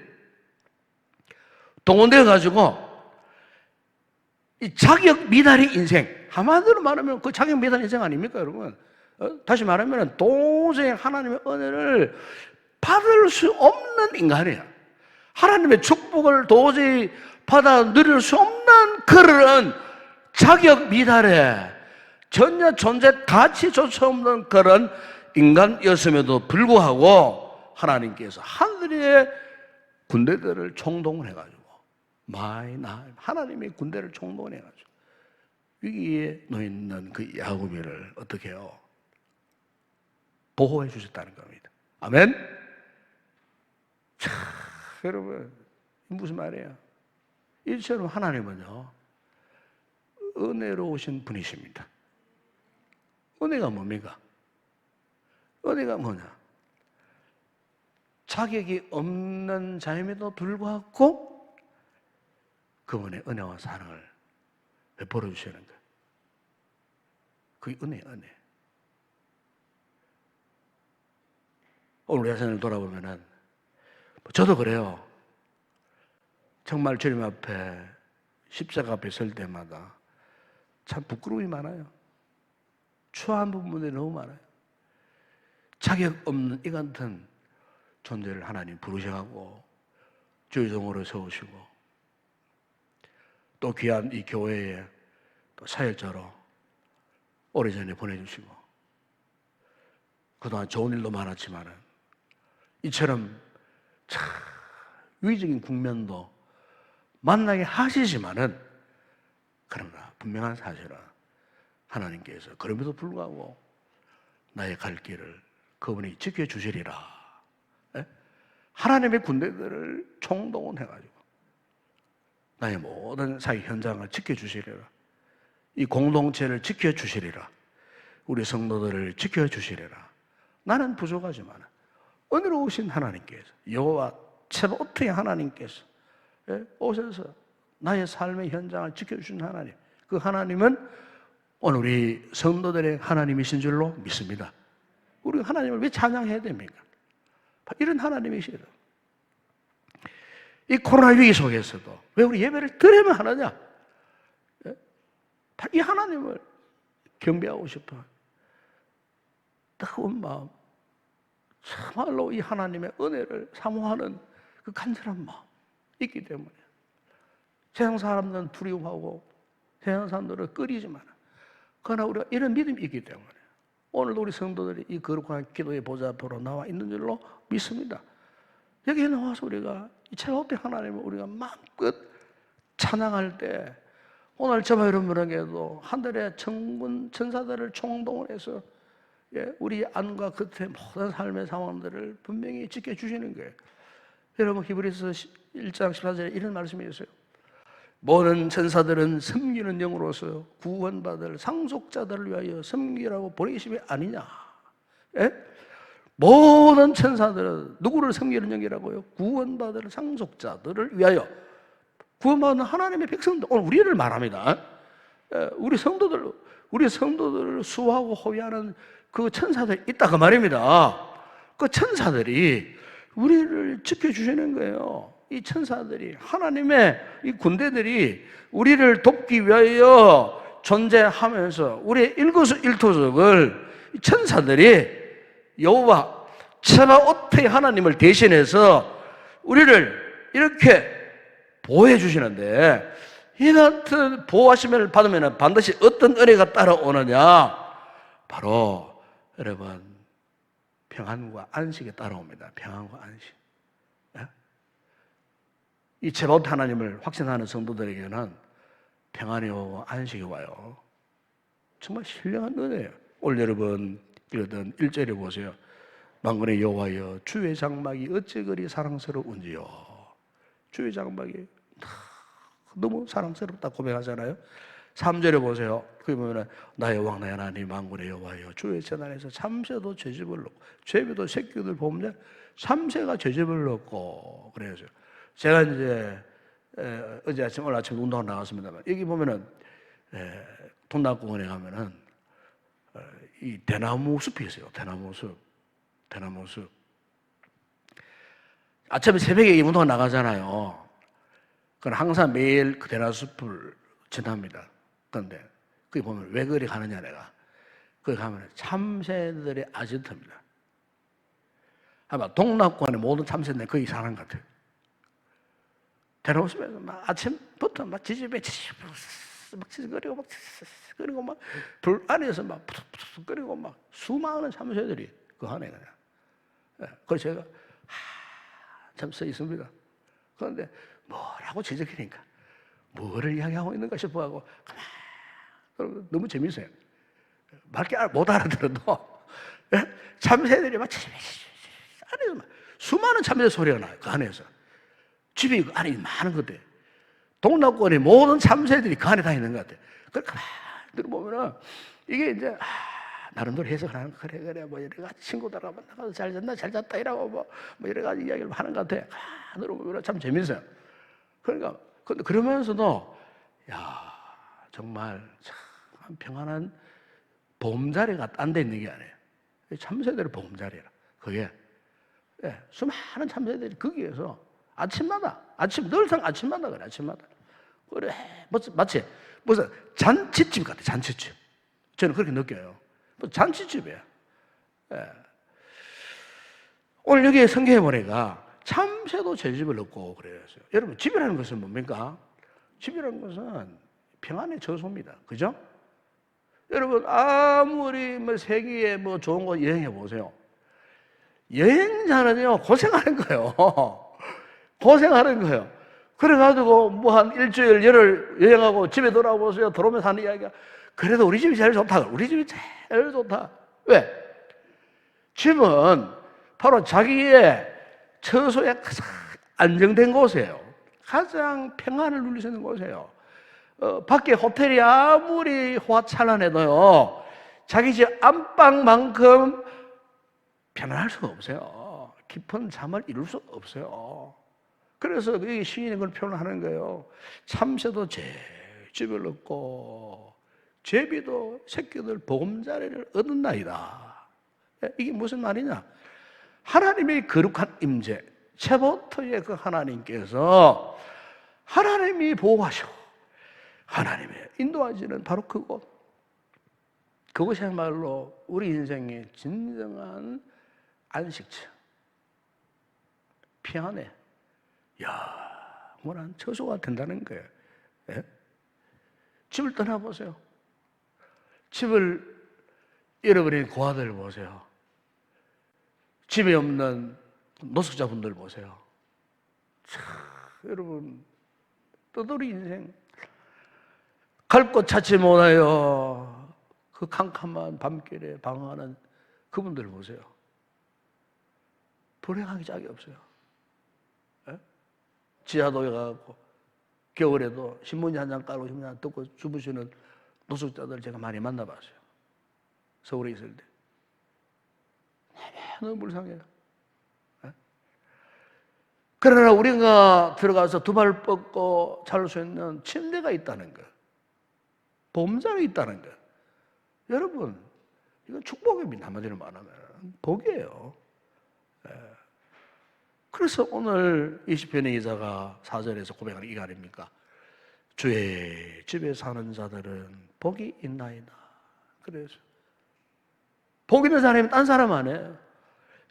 동원되어 가지고 이 자격 미달의 인생, 한마디로 말하면 그 자격 미달 인생 아닙니까, 여러분? 다시 말하면 도저히 하나님의 은혜를 받을 수 없는 인간이에요. 하나님의 축복을 도저히 받아 누릴 수 없는 그런 자격 미달에 전혀 존재 가치조차 없는 그런 인간이었음에도 불구하고 하나님께서 하늘의 군대들을 총동을 해가지고 하나님의 군대를 총동을 해가지고 위기에 놓여있는 그 야곱이를 어떻게 해요? 보호해 주셨다는 겁니다. 아멘? 자, 여러분 무슨 말이에요? 이처럼 하나님은요 은혜로우신 분이십니다. 은혜가 뭡니까? 은혜가 뭐냐? 자격이 없는 자임에도 불구하고 그분의 은혜와 사랑을 베풀어 주시는 거예요. 그게 은혜예요, 은혜. 오늘 예산을 돌아보면은 저도 그래요. 정말 주님 앞에 십자가 앞에 설 때마다 참 부끄러움이 많아요. 추한 부분들이 너무 많아요. 자격 없는 이 같은 존재를 하나님 부르셔가고 주의종으로 세우시고 또 귀한 이 교회에 또 사역자로 오래전에 보내주시고 그동안 좋은 일도 많았지만은 이처럼 참 위적인 국면도 만나게 하시지만은 그러나 분명한 사실은 하나님께서 그럼에도 불구하고 나의 갈 길을 그분이 지켜주시리라. 예? 하나님의 군대들을 총동원해가지고 나의 모든 사회 현장을 지켜주시리라. 이 공동체를 지켜주시리라. 우리 성도들을 지켜주시리라. 나는 부족하지만 은혜로우신 하나님께서 여호와 츠바오트의 하나님께서 오셔서 나의 삶의 현장을 지켜주신 하나님, 그 하나님은 오늘 우리 성도들의 하나님이신 줄로 믿습니다. 우리가 하나님을 왜 찬양해야 됩니까? 이런 하나님이시다. 이 코로나 위기 속에서도 왜 우리 예배를 드려야만 하느냐? 이 하나님을 경배하고 싶어. 뜨거운 마음, 참말로 이 하나님의 은혜를 사모하는 그 간절한 마음 있기 때문에 세상 사람들은 두려워하고 세상 사람들은 꺼리지만 그러나 우리가 이런 믿음이 있기 때문에 오늘도 우리 성도들이 이 거룩한 기도의 보좌 앞으로 나와 있는 줄로 믿습니다. 여기에 나와서 우리가 이 츠바오트 하나님을 우리가 마음껏 찬양할 때 오늘 저와 여러분에게도 하늘의 천군 천사들을 총동원해서 우리 안과 겉의 모든 삶의 상황들을 분명히 지켜주시는 거예요. 여러분 히브리서 1장 14절에 이런 말씀이 있어요. 모든 천사들은 섬기는 영으로서 구원받을 상속자들을 위하여 섬기라고 보내심이 아니냐. 예? 모든 천사들은 누구를 섬기는 영이라고요? 구원받을 상속자들을 위하여. 구원받는 하나님의 백성들, 오늘 우리를 말합니다. 우리 성도들을 수호하고 호위하는 그 천사들이 있다 그 말입니다. 그 천사들이 우리를 지켜주시는 거예요. 이 천사들이, 하나님의 이 군대들이 우리를 돕기 위하여 존재하면서 우리의 일거수일투족을 천사들이 여호와 츠바오트의 하나님을 대신해서 우리를 이렇게 보호해 주시는데 이 같은 보호하심을 받으면 반드시 어떤 은혜가 따라오느냐? 바로 여러분 평안과 안식이 따라옵니다. 평안과 안식. 이 츠바오트 하나님을 확신하는 성도들에게는 평안이 오고 안식이 와요. 정말 신령한 은혜예요. 오늘 여러분 읽었던 1절에 보세요. 만군의 여호와여 주의 장막이 어찌 그리 사랑스러운지요. 주의 장막이 너무 사랑스럽다 고백하잖아요. 3절에 보세요. 거기 보면 나의 왕 나의 하나님 만군의 여호와여 주의 재단에서 참새도 죄집을 넣고 죄비도 새끼들 보면 참새가 죄집을 넣고 그래야죠. 제가 이제 어제 아침 오늘 아침 운동을 나갔습니다만 여기 보면은 동락공원에 가면은 이 대나무 숲이 있어요. 대나무 숲. 아침에 새벽에 이 운동을 나가잖아요. 그건 항상 매일 그 대나무 숲을 지납니다. 그런데 거기 보면 왜 그리 가느냐 내가. 거기 가면 참새들의 아지트입니다. 아마 동락공원의 모든 참새들은 거기 사는 것 같아요. 대나무 숲에서 막 아침부터 막 지지배 막 지지거리고 막 그리고 막 불 안에서 막 푸툭푸툭 끓이고 막 수많은 참새들이 그 안에 그냥. 그래서 제가 참 써 있습니다. 그런데 뭐라고 지적하니까 뭐를 이야기하고 있는가 싶어하고 너무 재밌어요. 말게 못 알아들어도 참새들이 막 안에서 막 수많은 참새 소리가 나요. 그 안에서 집이 그 안에 많은 것들. 동락권의 모든 참새들이 그 안에 다 있는 것 같아요. 그러니까 들어보면은 이게 이제 나름대로 해석을 하는 거. 그래 뭐 이래가 친구들하고 만나가서 잘 잤나 잘 잤다 이라고 뭐 이래가지고 이야기를 하는 것 같아. 들어보면 참 재밌어요. 그러니까 그러면서도 야 정말 참 평안한 보금자리가 딴 데 있는 게 아니에요. 참새들의 보금자리라. 그게 수많은 참새들이 거기에서 아침마다 늘상 아침마다 그래. 아침마다 그래 마치 무슨 잔치집 같아. 잔치집. 저는 그렇게 느껴요. 잔치집이에요. 오늘 여기 성경에 보니까 참새도 제 집을 얻고 그래요. 여러분 집이라는 것은 뭡니까? 집이라는 것은 평안의 저소입니다. 그죠? 여러분 아무리 뭐 세계에 뭐 좋은 곳 여행해 보세요. 여행자는요 고생하는 거예요. 고생하는 거예요. 그래가지고 뭐 한 일주일 열흘 여행하고 집에 돌아오세요. 들어오면서 하는 이야기가 그래도 우리 집이 제일 좋다. 우리 집이 제일 좋다. 왜? 집은 바로 자기의 처소에 가장 안정된 곳이에요. 가장 평안을 누릴 수 있는 곳이에요. 밖에 호텔이 아무리 화찬란해도요 자기 집 안방만큼 편안할 수가 없어요. 깊은 잠을 이룰 수 없어요. 그래서 이 시인이 그걸 표현하는 거예요. 참새도 제 집을 얻고 제비도 새끼들 보금자리를 얻었나이다. 이게 무슨 말이냐? 하나님의 거룩한 임재, 채부터의 그 하나님께서 하나님이 보호하시고 하나님의 인도하시는 바로 그곳. 그것이야말로 우리 인생의 진정한 안식처. 평안해. 영원한 처소가 된다는 거예요. 예? 집을 떠나보세요. 집을 잃어버린 고아들 보세요. 집에 없는 노숙자분들 보세요. 참, 여러분 떠돌이 인생 갈 곳 찾지 못하여 그 캄캄한 밤길에 방황하는 그분들 보세요. 불행하기 짝이 없어요. 에? 지하도에 가고 겨울에도 신문지 한 장 깔고 신문지 한 장 뜯고 주무시는 노숙자들 제가 많이 만나봤어요. 서울에 있을 때. 너무 불쌍해요. 에? 그러나 우리가 들어가서 두 발 뻗고 잘 수 있는 침대가 있다는 것. 보험자가 있다는 것. 여러분, 이건 축복입니다. 한마디로 말하면. 복이에요. 그래서 오늘 20편의 기자가 4절에서 고백하는 이거 아닙니까? 주의 집에 사는 자들은 복이 있나이다. 그래서 복 있는 사람이 딴 사람 안 해요.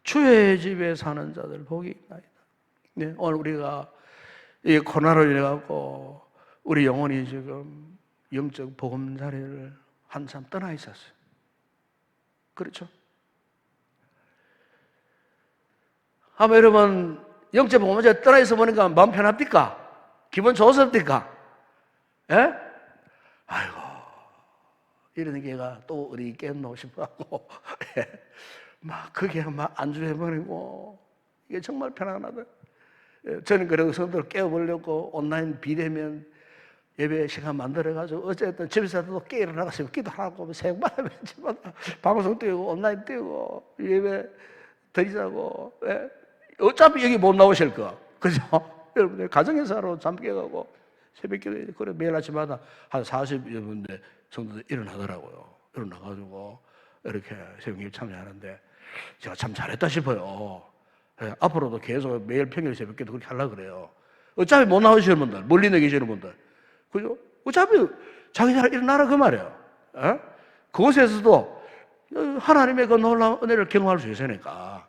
주의 집에 사는 자들 복이 있나이다. 네, 오늘 우리가 이 코로나로 인해 갖고 우리 영혼이 지금 영적 보금자리를 한참 떠나 있었어요. 그렇죠? 아마 여러분 영적 보금자리 떠나 있어 보니까 마음 편합니까? 기분 좋습니까? 예? 아이고 이런 게가 또 어디 있겠노 싶어하고 막 그게 막 안주해버리고 이게 정말 편안하다. 저는 그래서 성도를 깨워보려고 온라인 비대면 예배 시간 만들어가지고 어쨌든 집에서도 깨 일어나가서 기도하고 새벽마다 방송 띄우고 온라인 띄우고 예배 드리자고. 어차피 여기 못 나오실 거 그죠? 여러분들 가정에서 하러 잠 깨가고 새벽기도 그래 매일 아침마다 한 40여 분의 성도들 일어나더라고요. 일어나가지고 이렇게 새벽기도 참여하는데 제가 참 잘했다 싶어요. 앞으로도 계속 매일 평일 새벽기도 그렇게 하려고 그래요. 어차피 못 나오시는 분들, 멀리 계시는 분들, 그죠? 어차피 자기 잘 일어나라 그 말이에요. 그곳에서도 하나님의 그 놀라운 은혜를 경험할 수 있으니까.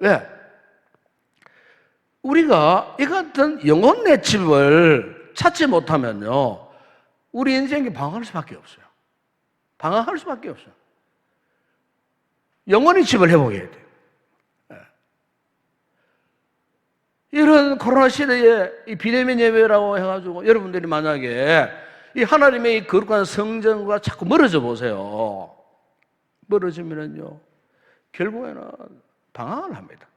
왜? 우리가 이 같은 영혼의 집을 찾지 못하면요, 우리 인생이 방황할 수밖에 없어요. 방황할 수밖에 없어요. 영혼의 집을 회복해야 돼요. 이런 코로나 시대에 이 비대면 예배라고 해가지고 여러분들이 만약에 이 하나님의 이 거룩한 성전과 자꾸 멀어져 보세요. 멀어지면은요, 결국에는 방황을 합니다.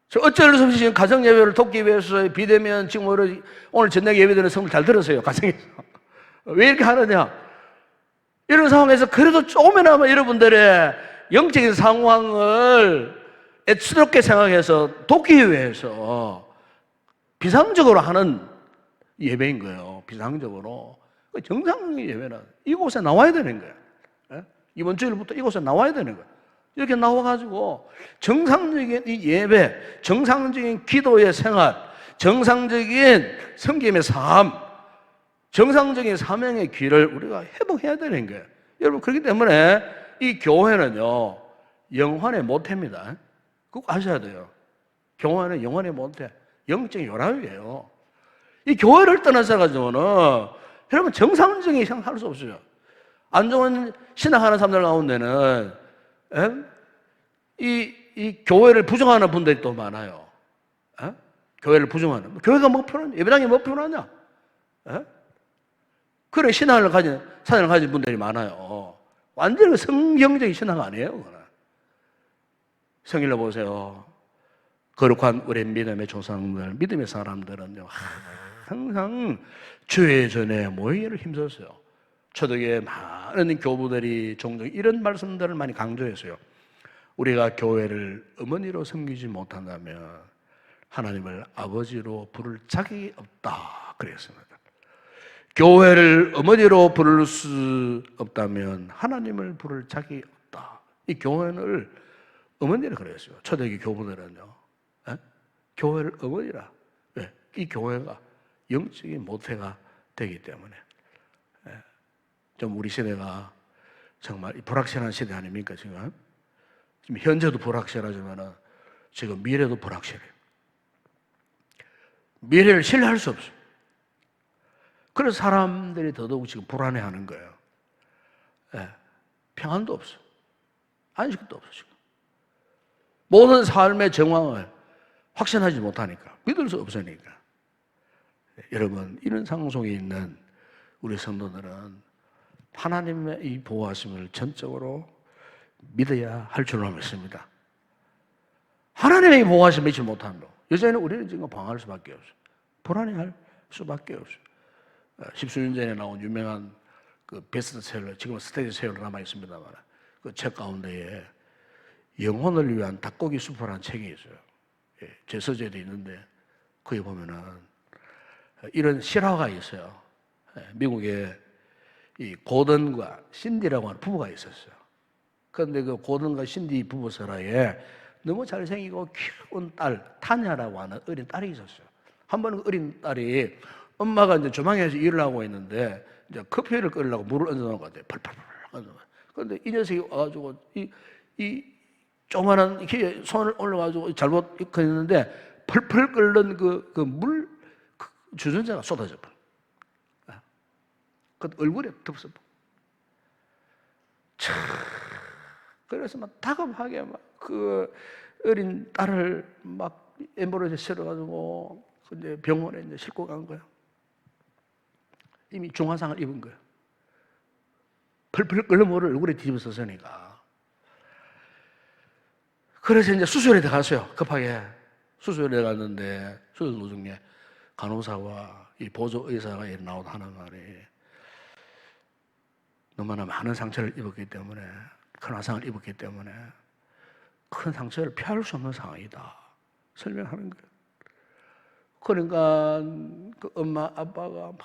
저 어쩔 수 없이 지금 가정 예배를 돕기 위해서 비대면 지금 오늘 저녁 예배 드리는 성을 잘 들으세요. 가정에서. 왜 이렇게 하느냐? 이런 상황에서 그래도 조금이나마 여러분들의 영적인 상황을 애처롭게 생각해서 돕기 위해서 비상적으로 하는 예배인 거예요. 비상적으로. 정상적인 예배는 이곳에 나와야 되는 거예요. 예? 이번 주일부터 이곳에 나와야 되는 거예요. 이렇게 나와가지고 정상적인 이 예배, 정상적인 기도의 생활, 정상적인 섬김의 삶, 정상적인 사명의 길을 우리가 회복해야 되는 거예요. 여러분, 그렇기 때문에 이 교회는요, 영혼의 모태입니다. 그거 아셔야 돼요. 교회는 영혼의 모태, 영적인 요람이에요. 이 교회를 떠나서 가지고는 여러분 정상적인 생활할 수 없어요. 안 좋은 신앙하는 사람들 가운데는 이 교회를 부정하는 분들이 또 많아요. 교회를 부정하는. 교회가 뭐 필요하냐? 예배당이 뭐 필요하냐? 그런 신앙을 가진, 사상을 가진 분들이 많아요. 완전히 성경적인 신앙 아니에요. 성경을 보세요. 거룩한 우리 믿음의 조상들, 믿음의 사람들은요, 항상 주의 전에 모이기를 힘썼어요. 초대교회 많은 교부들이 종종 이런 말씀들을 많이 강조했어요. 우리가 교회를 어머니로 섬기지 못한다면 하나님을 아버지로 부를 자격이 없다 그랬습니다. 교회를 어머니로 부를 수 없다면 하나님을 부를 자격이 없다. 이 교회를 어머니라 그랬어요. 초대교회 교부들은요. 교회를 어머니라. 왜? 이 교회가 영적인 모태가 되기 때문에. 좀 우리 시대가 정말 불확실한 시대 아닙니까, 지금? 지금 현재도 불확실하지만 지금 미래도 불확실해요. 미래를 신뢰할 수 없어요. 그래서 사람들이 더더욱 지금 불안해하는 거예요. 평안도 없어. 안식도 없어, 지금. 모든 삶의 정황을 확신하지 못하니까, 믿을 수 없으니까. 여러분, 이런 상황 속에 있는 우리 성도들은 하나님의 이 보호하심을 전적으로 믿어야 할 줄로 믿습니다. 하나님의 이 보호하심을 믿지 못하면 여전히 우리는 지금 방황할 수밖에 없어요. 불안해할 수밖에 없어요. 십수년 전에 나온 유명한 그 베스트셀러, 지금은 스테디셀러 남아 있습니다만, 그 책 가운데에 영혼을 위한 닭고기 수프라는 책이 있어요. 제 서재도 있는데 거기 보면은 이런 실화가 있어요. 미국에 이 고든과 신디라고 하는 부부가 있었어요. 그런데 그 고든과 신디 부부 사이에 너무 잘생기고 귀여운 딸 타냐라고 하는 어린 딸이 있었어요. 한 번은 그 어린 딸이 엄마가 이제 주방에서 일을 하고 있는데 이제 커피를 끓이려고 물을 얹어놓은 것 같아요. 펄펄펄. 그런데 이 녀석이 와가지고 이 조그만한 이렇게 손을 올려가지고 잘못 했는데 펄펄 끓는 그 물 주전자가 쏟아져 버려. 그 얼굴에 덮어서. 그래서 막 다급하게 막 그 어린 딸을 막 엠브로에 실어가지고 이제 병원에 이제 싣고 간 거예요. 이미 중화상을 입은 거예요. 펄펄 끓는 물을 얼굴에 뒤집어 썼으니까. 그래서 이제 수술에 들어갔어요. 급하게 수술에 갔는데 수술 도중에 간호사와 이 보조 의사가 나오다 하는 말이 너무나 많은 상처를 입었기 때문에, 큰 화상을 입었기 때문에 큰 상처를 피할 수 없는 상황이다 설명하는 거예요. 그러니까 그 엄마 아빠가 막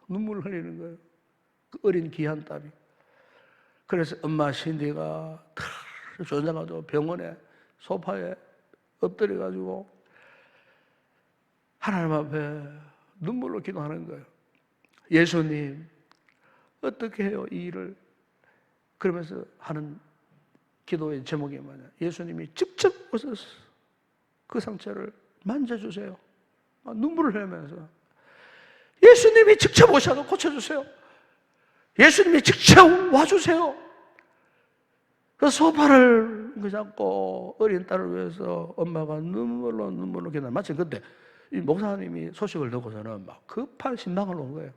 눈물을 흘리는 거예요. 그 어린 귀한 딸이. 그래서 엄마 신디가 조져가지고 병원에 소파에 엎드려가지고 하나님 앞에 눈물로 기도하는 거예요. 예수님, 어떻게 해요, 이 일을? 그러면서 하는 기도의 제목이 뭐냐? 예수님이 직접 오셔서 그 상처를 만져주세요. 눈물을 흘리면서 예수님이 직접 오셔서 고쳐주세요. 예수님이 직접 와주세요. 그 소파를 잡고 어린 딸을 위해서 엄마가 눈물로 기도하는, 마침 그때 이 목사님이 소식을 듣고서는 막 급한 신방을 온 거예요.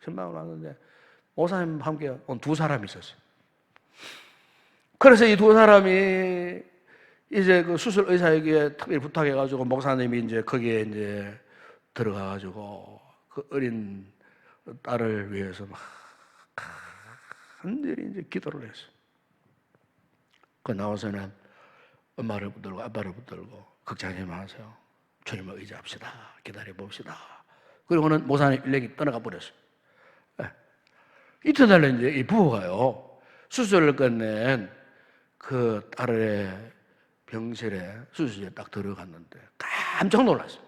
신방을 왔는데 목사님과 함께 온 두 사람이 있었어요. 그래서 이 두 사람이 이제 그 수술 의사에게 특별히 부탁해가지고 목사님이 이제 거기에 이제 들어가가지고 그 어린 딸을 위해서 막 간절히 이제 기도를 했어요. 그 나와서는 엄마를 붙들고 아빠를 붙들고 걱정하지 마세요. 주님을 의지합시다. 기다려 봅시다. 그리고는 목사님 일렉이 떠나가 버렸어요. 이튿날 이제 이 부부가요, 수술을 끝낸 그 딸의 병실에 수술실에 딱 들어갔는데 깜짝 놀랐어요.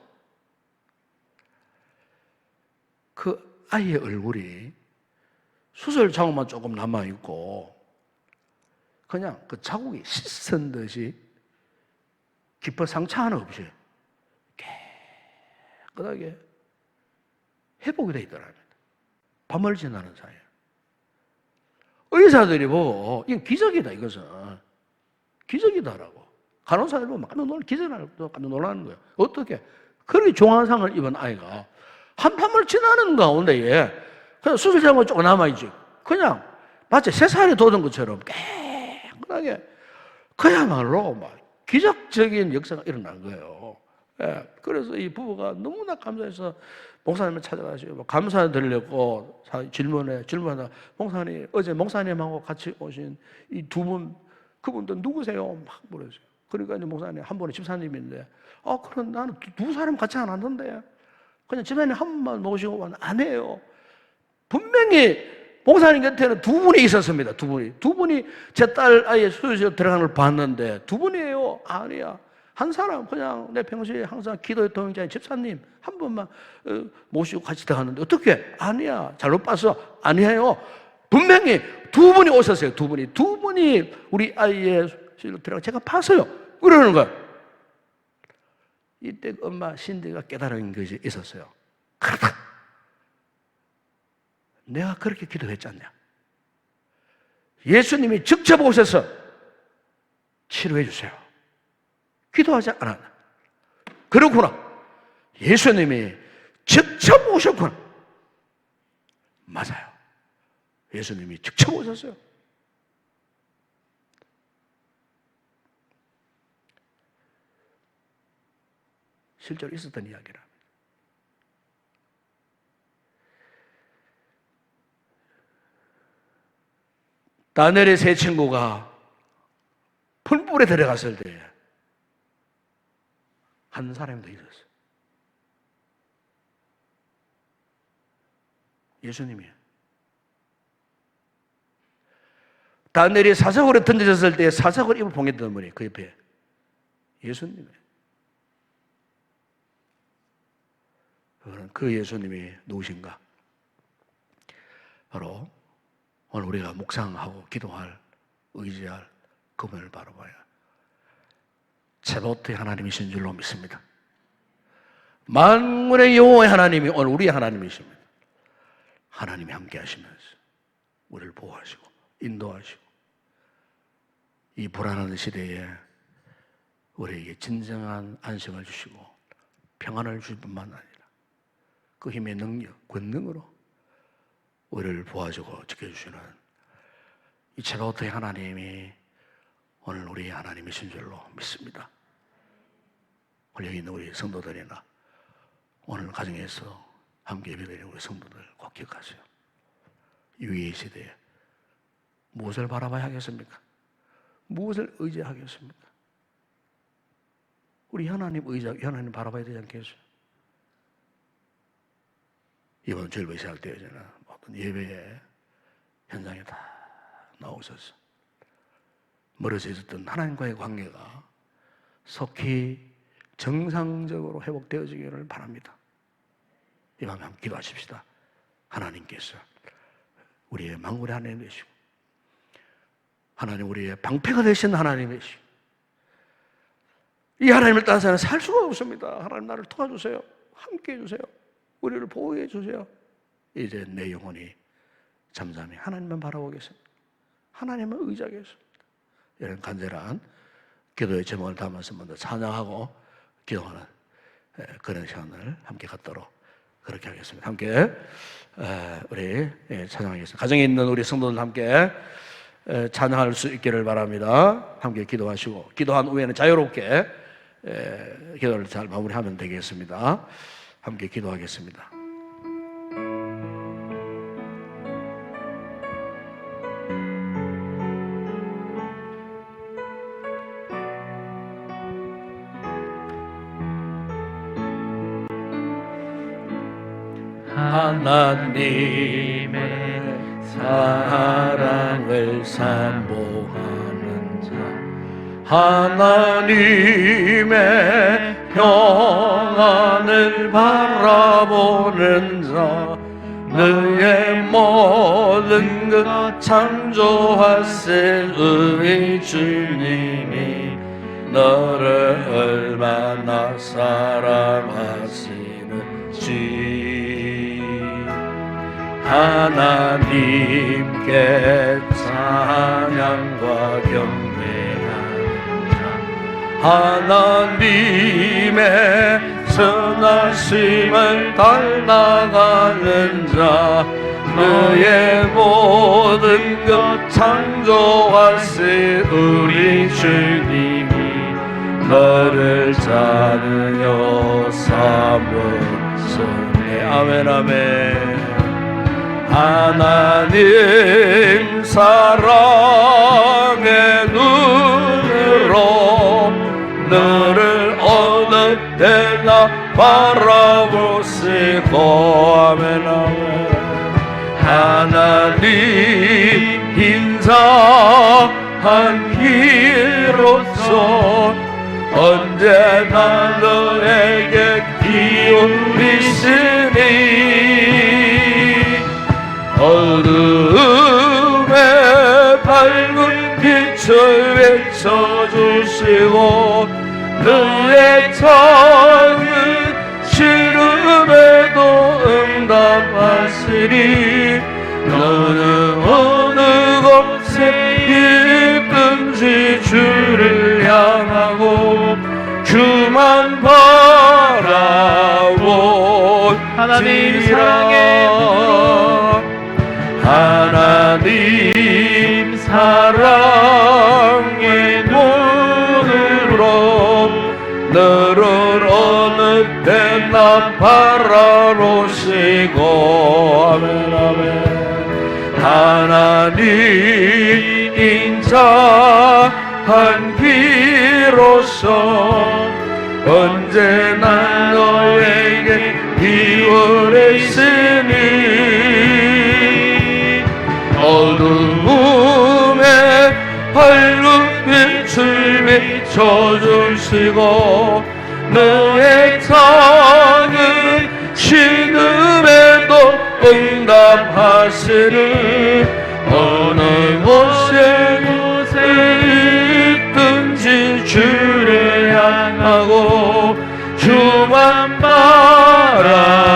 그 아이의 얼굴이 수술 자국만 조금 남아있고 그냥 그 자국이 씻은 듯이 깊은 상처 하나 없이 깨끗하게 회복이 되어 있더랍니다. 밤을 지나는 사이에. 의사들이 보고 이건 기적이다, 이것은. 기적이다라고. 간호사들이 보면 깜짝 놀라는 거예요. 어떻게? 그렇게 중환상을 입은 아이가 한밤을 지나는 가운데에 그냥 수술 자국이 조금 남아있지. 그냥 마치 3살이 돋은 것처럼 깨끗하게 그야말로 막 기적적인 역사가 일어난 거예요. 예, 그래서 이 부부가 너무나 감사해서 목사님을 찾아가시고 감사드리려고 질문하다 목사님, 어제 목사님하고 같이 오신 이 두 분, 그분들 누구세요? 막 물었어요. 그러니까 이제 목사님 한 분은 집사님인데, 그럼 나는 두 사람 같이 안 왔는데 그냥 집사님 한 분만 모시고 왔는데 안 해요. 분명히 목사님 곁에는 두 분이 있었습니다. 두 분이 제 딸 아이의 수술실에 들어가는 걸 봤는데 두 분이에요. 아니야. 한 사람 그냥 내 평소에 항상 기도의 동행자인 집사님 한 분만 모시고 같이 들어갔는데 어떻게? 아니야. 잘못 봤어. 아니에요. 분명히 두 분이 오셨어요. 두 분이 우리 아이의 수술실로 들어가 제가 봤어요. 그러는 거야. 이때 엄마 신디가 깨달은 것이 있었어요. 그렇다. 내가 그렇게 기도했지 않냐? 예수님이 직접 오셔서 치료해 주세요. 기도하지 않았나? 그렇구나. 예수님이 직접 오셨구나. 맞아요. 예수님이 직접 오셨어요. 실제로 있었던 이야기라. 다니엘의 세 친구가 풀불에 들어갔을 때 한 사람이 더 있었어요. 예수님이에요. 다니엘이 사석으로 던져졌을 때 사석을 입을 봉했던 분이 그 옆에 예수님이에요. 그 예수님이 누구신가? 바로 오늘 우리가 묵상하고 기도할, 의지할 그분을 바라봐야 제바오트의 하나님이신 줄로 믿습니다. 만군의 여호와의 하나님이 오늘 우리의 하나님이십니다. 하나님이 함께 하시면서 우리를 보호하시고 인도하시고 이 불안한 시대에 우리에게 진정한 안식을 주시고 평안을 주실 뿐만 아니라 그 힘의 능력, 권능으로 우리를 보호하시고 지켜주시는 이 제바오트의 하나님이 오늘 우리의 하나님이신 줄로 믿습니다. 오늘 여기 있는 우리 성도들이나 오늘 가정에서 함께 예배드리는 우리 성도들 꼭 기억하세요. 이 위의 시대에 무엇을 바라봐야 하겠습니까? 무엇을 의지하겠습니까? 우리 하나님 하나님 바라봐야 되지 않겠어요? 이번 주일부터 시작되어지는 모든 예배의 현장에 다 나오셔서 멀어져 있었던 하나님과의 관계가 속히 정상적으로 회복되어지기를 바랍니다. 이 밤에 함께 기도하십시다. 하나님께서 우리의 만군의 하나님 되시고 하나님 우리의 방패가 되신 하나님 되시고 이 하나님을 따라서는 살 수가 없습니다. 하나님 나를 도와주세요. 함께 해주세요. 우리를 보호해 주세요. 이제 내 영혼이 잠잠히 하나님만 바라보겠습니다. 하나님만 의지하겠습니다. 이런 간절한 기도의 제목을 담아서 먼저 찬양하고 기도하는 그런 시간을 함께 갖도록 그렇게 하겠습니다. 함께 우리 찬양하겠습니다. 가정에 있는 우리 성도들 함께 찬양할 수 있기를 바랍니다. 함께 기도하시고 기도한 후에는 자유롭게 기도를 잘 마무리하면 되겠습니다. 함께 기도하겠습니다. 하나님의 사랑을 사모하는 자, 하나님의 평안을 바라보는 자, 너의 모든 것 창조하실 우리 주님이 너를 얼마나 사랑하시는지 하나님께 찬양과 경배하는 자, 하나님의 선하심을 닮아가는 자, 너의 모든 것 창조하신 우리 주님이 너를 자녀 삼으시네. 아멘 아멘. 하나님 사랑의 눈으로 너를 어느 때나 바라보시고 아멘 아멘. 하나님 인자한 길로서 언제나 너에게 기울이시니 어둠에 밝은 빛을 비춰주시고 너의 작은 시름에도 응답하시리 너는 어느 곳에 있든지 주를 향하고 주만 바라보지라. 하나님 사랑의 눈으로 하나님 사랑의 눈으로 너를 어느 때나 바라보시고 아멘 아멘. 하나님 인자한 비로소 언제나 너에게 기울이시니 어둠에 밝은 빛을 비춰주시고 너의 작은 신음에도 응답하시니 어느 곳에 있든지 주를 향하고 주만 바라보지라.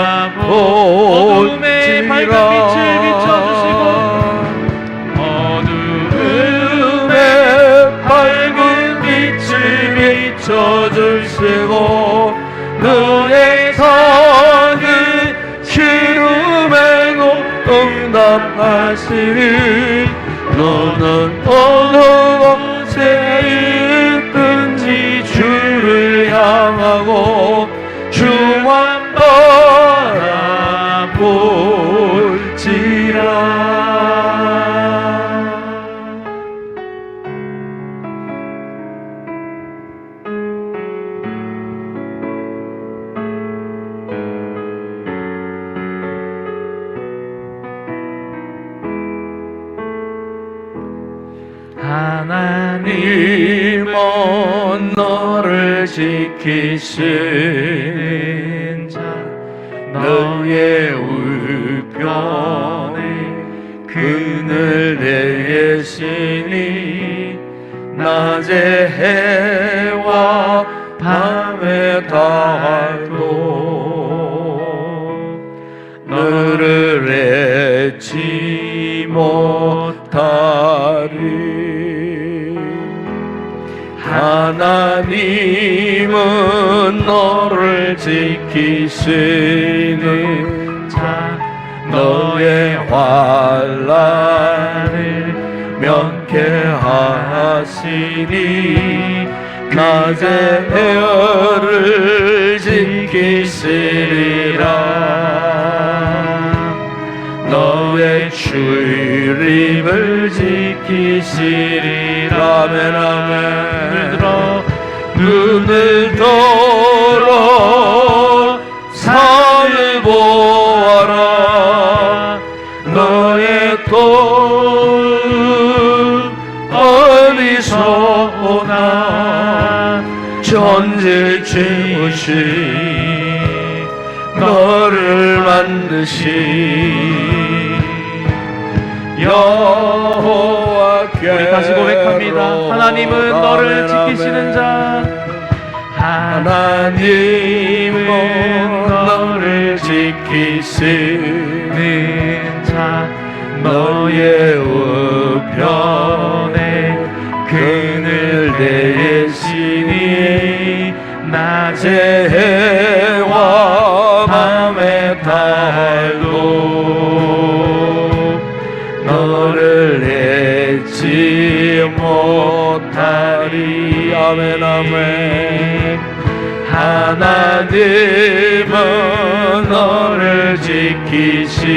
어둠에 밝은 빛을 비춰주시고 어둠에 밝은 빛을 비춰주시고 너의 작은 기름에도 응답하시니 너는 어느 곳에 있든지 주를 향하고 주만 바라볼지라. 하나님은 너를 지키시는 자 너의 우편에 그늘 내시니 낮에 해와 밤에 달도 너를 잊지 못하리. 하나님은 너를 지키시는 자 너의 환난을 면케하시니 낮에 해를 지키시리라. 너의 출입을 지키시리라. 아멘 아멘. 눈을 들어 산을 보아라. 천지 지으신 너를 만드신 여호와께 우리 다시 고백합니다. 하나님은 너를 지키시는 자, 하나님은 너를 지키시는 자, 너의 우편에 그늘 대신이 낮의 해와 밤의 달도 너를 잊지 못하리. 아멘 아멘. 하나님은 너를 지키시는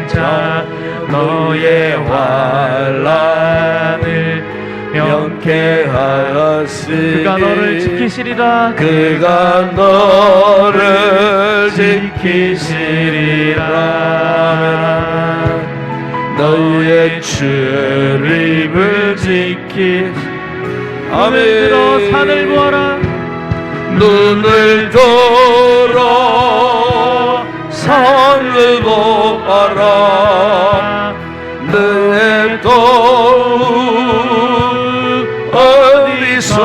자, 너의 환난을 명쾌하였으니 그가 너를 지키시리라. 그가 너를 지키시리라. 너의 출입을 지키. 눈을 들어 산을 보아라. 눈을 들어 산을 보아라. 너의 도움 어디서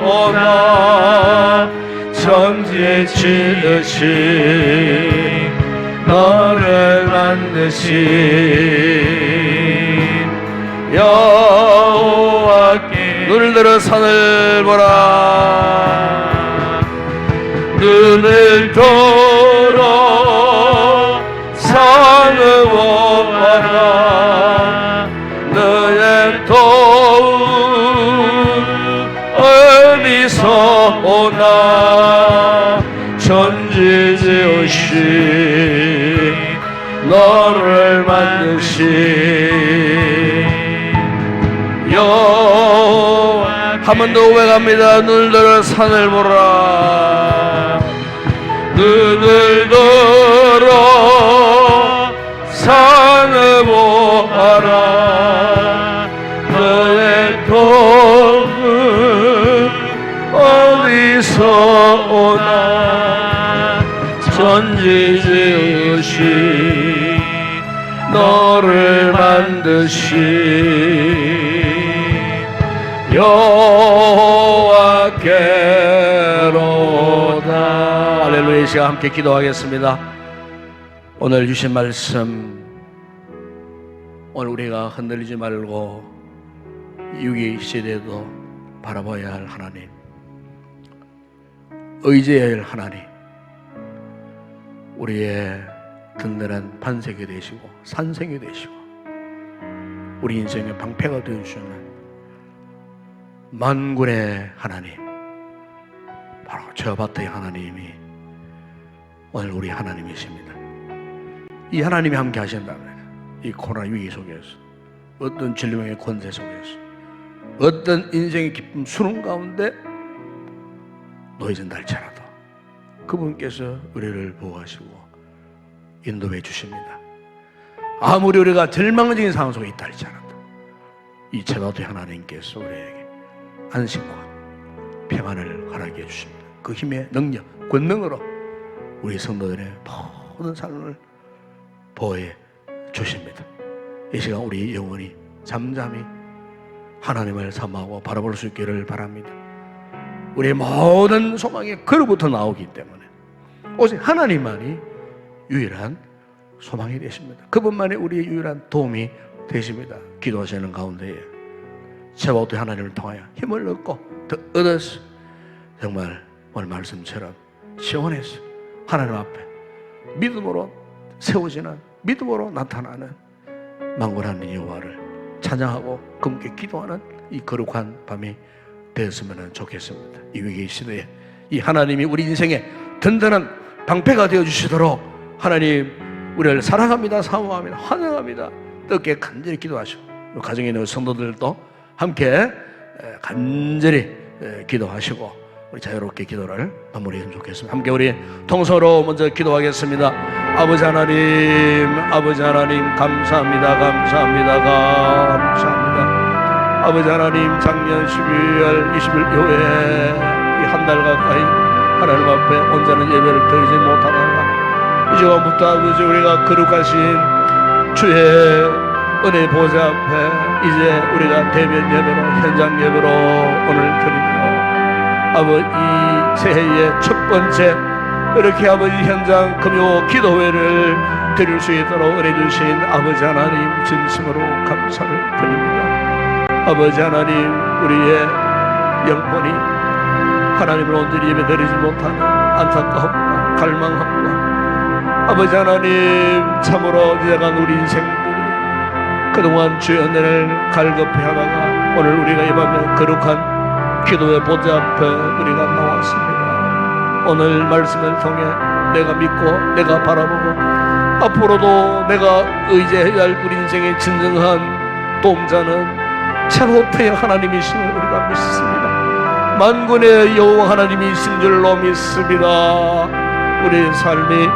오나. 천지에 지으신 너를 만드신 여호와께. 눈을 들어 산을 보라. 눈을 들어 산을 보아라. 너의 도움 어디서 오나. 천지 지으신 너를 만드신 여호와. 한 번 더 고백합니다. 눈을 들어 산을 보라. 눈을 들어 산을 보아라. 너의 도움 어디서 오나. 천지 지으신 너를 만드신 여호와께로다. 할렐루야. 이 시간 함께 기도하겠습니다. 오늘 주신 말씀, 오늘 우리가 흔들리지 말고 위기 시대에도 바라봐야 할 하나님, 의지해야 할 하나님, 우리의 든든한 반석이 되시고 산성이 되시고 우리 인생의 방패가 되어주시는 만군의 하나님, 바로 저바트의 하나님이 오늘 우리 하나님이십니다. 이 하나님이 함께 하신다면 이 코로나 위기 속에서, 어떤 질병의 권세 속에서, 어떤 인생의 기쁨 수능 가운데 놓여진 날짜라도 그분께서 우리를 보호하시고 인도해 주십니다. 아무리 우리가 절망적인 상황 속에 있다 할지라도 이 제바도의 하나님께서 우리에게 안식과 평안을 허락해 주십니다. 그 힘의 능력, 권능으로 우리 성도들의 모든 삶을 보호해 주십니다. 이 시간 우리 영혼이 잠잠히 하나님을 사모하고 바라볼 수 있기를 바랍니다. 우리의 모든 소망이 그로부터 나오기 때문에 오직 하나님만이 유일한 소망이 되십니다. 그분만이 우리의 유일한 도움이 되십니다. 기도하시는 가운데에 제바도의 하나님을 통하여 힘을 얻고 더 얻어서 정말 오늘 말씀처럼 시원해서 하나님 앞에 믿음으로 세워지는, 믿음으로 나타나는 만군하는 여호와를 찬양하고 금께 기도하는 이 거룩한 밤이 되었으면 좋겠습니다. 이 위기 시대에 이 하나님이 우리 인생의 든든한 방패가 되어주시도록 하나님 우리를 사랑합니다, 사모합니다, 환영합니다. 뜨겁게 간절히 기도하시고 가정에 있는 성도들도 함께 간절히 기도하시고 우리 자유롭게 기도를 마무리했으면 좋겠습니다. 함께 우리 통성으로 먼저 기도하겠습니다. 아버지 하나님, 아버지 하나님, 감사합니다, 감사합니다, 감사합니다. 아버지 하나님, 작년 12월 20일 이후에 이 한 달 가까이 하나님 앞에 온전한 예배를 드리지 못하다가 이제부터 아버지 우리가 거룩하신 주의 은혜 보좌 앞에 이제 우리가 대면 예배로, 현장 예배로 오늘 드리며 아버지 이 새해의 첫 번째 이렇게 아버지 현장 금요 기도회를 드릴 수 있도록 은혜 주신 아버지 하나님 진심으로 감사를 드립니다. 아버지 하나님, 우리의 영혼이 하나님을 온전히 예배 드리지 못하는 안타까움과 갈망함과 아버지 하나님, 참으로 지나간 우리 인생들이 그동안 주의 은혜를 갈급해하다가 오늘 우리가 이 밤에 거룩한 기도의 보좌 앞에 우리가 나왔습니다. 오늘 말씀을 통해 내가 믿고 내가 바라보고 앞으로도 내가 의지해야 할 우리 인생의 진정한 도움자는 최고의 하나님이심을 우리가 믿습니다. 만군의 여호와 하나님이신 줄로 믿습니다. 우리의 삶이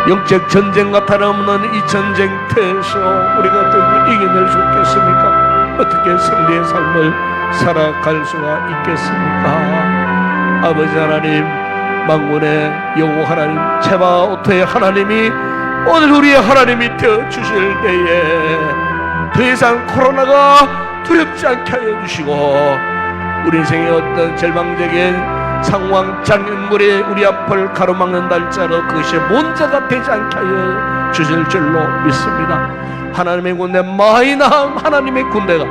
영적 전쟁과 다름없는 이 전쟁터에서 우리가 어떻게 이겨낼 수 있겠습니까? 어떻게 승리의 삶을 살아갈 수가 있겠습니까? 아버지 하나님, 만군의 여호와 하나님, 체바오트의 하나님이 오늘 우리의 하나님이 되어 주실 때에 더 이상 코로나가 두렵지 않게 하여 주시고 우리 인생의 어떤 절망적인 상황, 장애물이 우리 앞을 가로막는 날짜로 그것이 문제가 되지 않게 하여 주실 줄로 믿습니다. 하나님의 군대 마이나함 하나님의 군대가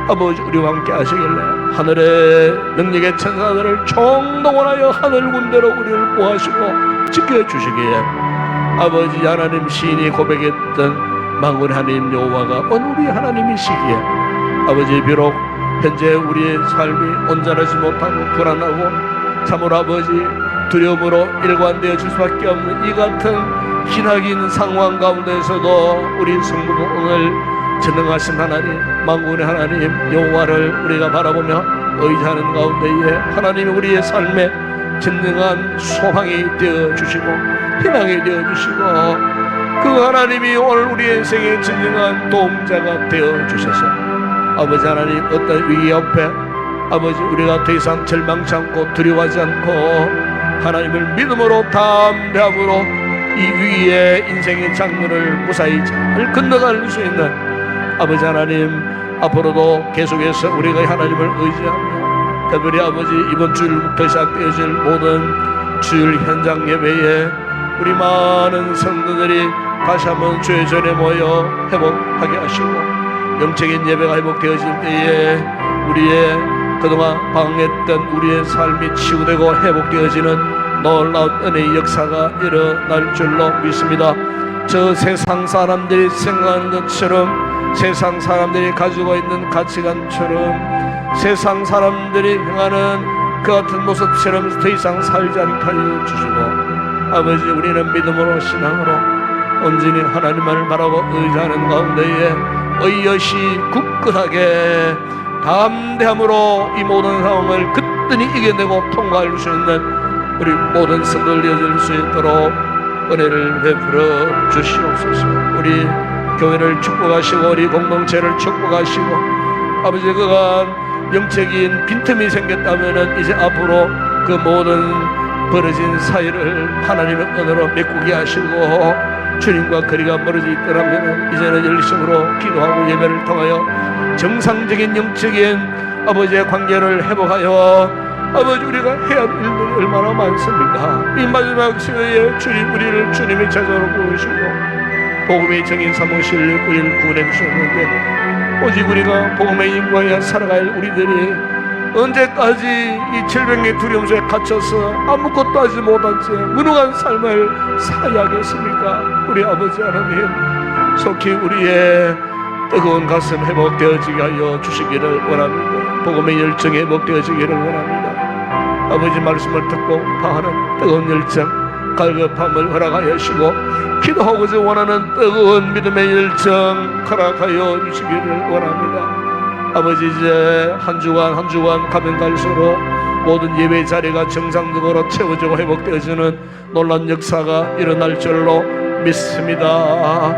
아버지 우리와 함께 하시길래 하늘의 능력의 천사들을 총동원하여 하늘 군대로 우리를 보호하시고 지켜주시기에 아버지 하나님 시인이 고백했던 만군의 하나님 여호와가 오늘 우리 하나님이시기에 아버지 비록 현재 우리의 삶이 온전하지 못하고 불안하고 참으로 아버지 두려움으로 일관되어질 수밖에 없는 이 같은 기나긴 상황 가운데서도 우리 성도도 오늘 전능하신 하나님, 만군의 하나님 여호와를 우리가 바라보며 의지하는 가운데에 하나님이 우리의 삶에 진정한 소망이 되어주시고 희망이 되어주시고 그 하나님이 오늘 우리의 인생의 진정한 도움자가 되어주셔서 아버지 하나님 어떤 위기 앞에 아버지 우리가 더 이상 절망치 않고 두려워하지 않고 하나님을 믿음으로 담대함으로 이 위기의 인생의 장문을 무사히 잘 건너갈 수 있는 아버지 하나님 앞으로도 계속해서 우리가 하나님을 의지하며 특별히 아버지 이번 주일부터 시작되어질 모든 주일 현장 예배에 우리 많은 성도들이 다시 한번 주의 전에 모여 회복하게 하시고 영적인 예배가 회복되어질 때에 우리의 그동안 방황했던 우리의 삶이 치유되고 회복되어지는 놀라운 은혜의 역사가 일어날 줄로 믿습니다. 저 세상 사람들이 생각하는 것처럼 세상 사람들이 가지고 있는 가치관처럼 세상 사람들이 행하는 그 같은 모습처럼 더 이상 살지 않게 하여 주시고 아버지 우리는 믿음으로 신앙으로 온전히 하나님만을 바라고 의지하는 가운데에 의여시 굳건하게 담대함으로 이 모든 상황을 굳건히 이겨내고 통과할 수 있는 우리 모든 성도들 되어질 수 있도록 은혜를 베풀어 주시옵소서. 우리 교회를 축복하시고 우리 공동체를 축복하시고 아버지 그간 영적인 빈틈이 생겼다면 이제 앞으로 그 모든 벌어진 사이를 하나님의 은혜로 메꾸게 하시고 주님과 거리가 멀어져 있더라면 이제는 열심으로 기도하고 예배를 통하여 정상적인 영적인 아버지의 관계를 회복하여 아버지 우리가 해야 할 일들이 얼마나 많습니까? 이 마지막 시대에 주님 우리를 주님의 제자로 부르시고 복음의 정인 사무실 우리를 구원해 주셨는데 오직 우리가 복음의 인과에 살아갈 우리들이 언제까지 이 질병의 두려움 속에 갇혀서 아무것도 하지 못한 채 무능한 삶을 살아야겠습니까? 우리 아버지 하나님 속히 우리의 뜨거운 가슴 회복되어지게 하여 주시기를 원합니다. 복음의 열정이 회복되어지기를 원합니다. 아버지 말씀을 듣고 파하는 뜨거운 열정 갈급함을 허락하여 주시고 기도하고자 원하는 뜨거운 믿음의 열정 허락하여 주시기를 원합니다. 아버지 이제 한 주간 한 주간 가면 갈수록 모든 예배 자리가 정상적으로 채워지고 회복되어지는 놀라운 역사가 일어날 줄로 믿습니다.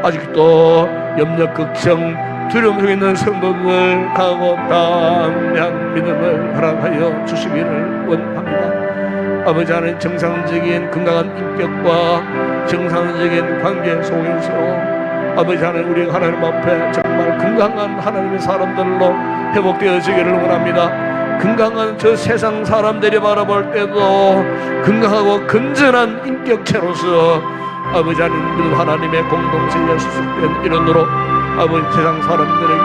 아직도 염려 걱정 두려움 속에 있는 성도들 강하고 담대한 믿음을 허락하여 주시기를 원합니다. 아버지 하나님, 정상적인 건강한 인격과 정상적인 관계 속에서 아버지 하나님, 우리 하나님 앞에 정말 건강한 하나님의 사람들로 회복되어지기를 원합니다. 건강한 저 세상 사람들이 바라볼 때도 건강하고 건전한 인격체로서 아버지 하나님, 믿음 하나님의 공동체에 수습된 일원으로 아버지 세상 사람들에게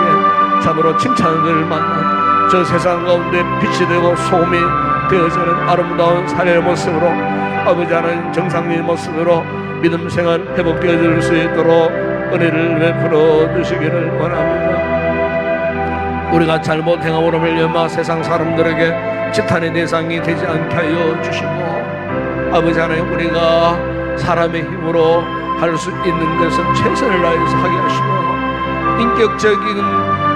참으로 칭찬을 만난 저 세상 가운데 빛이 되고 소금이 되어지는 아름다운 사례의 모습으로 아버지 하나님, 정상적인 모습으로 믿음 생활 회복되어질 수 있도록 은혜를 베풀어 주시기를 원합니다. 우리가 잘못 행함으로 말미암아 세상 사람들에게 지탄의 대상이 되지 않게 하여 주시고, 아버지 하나님, 우리가 사람의 힘으로 할 수 있는 것은 최선을 다해서 하게 하시고, 인격적인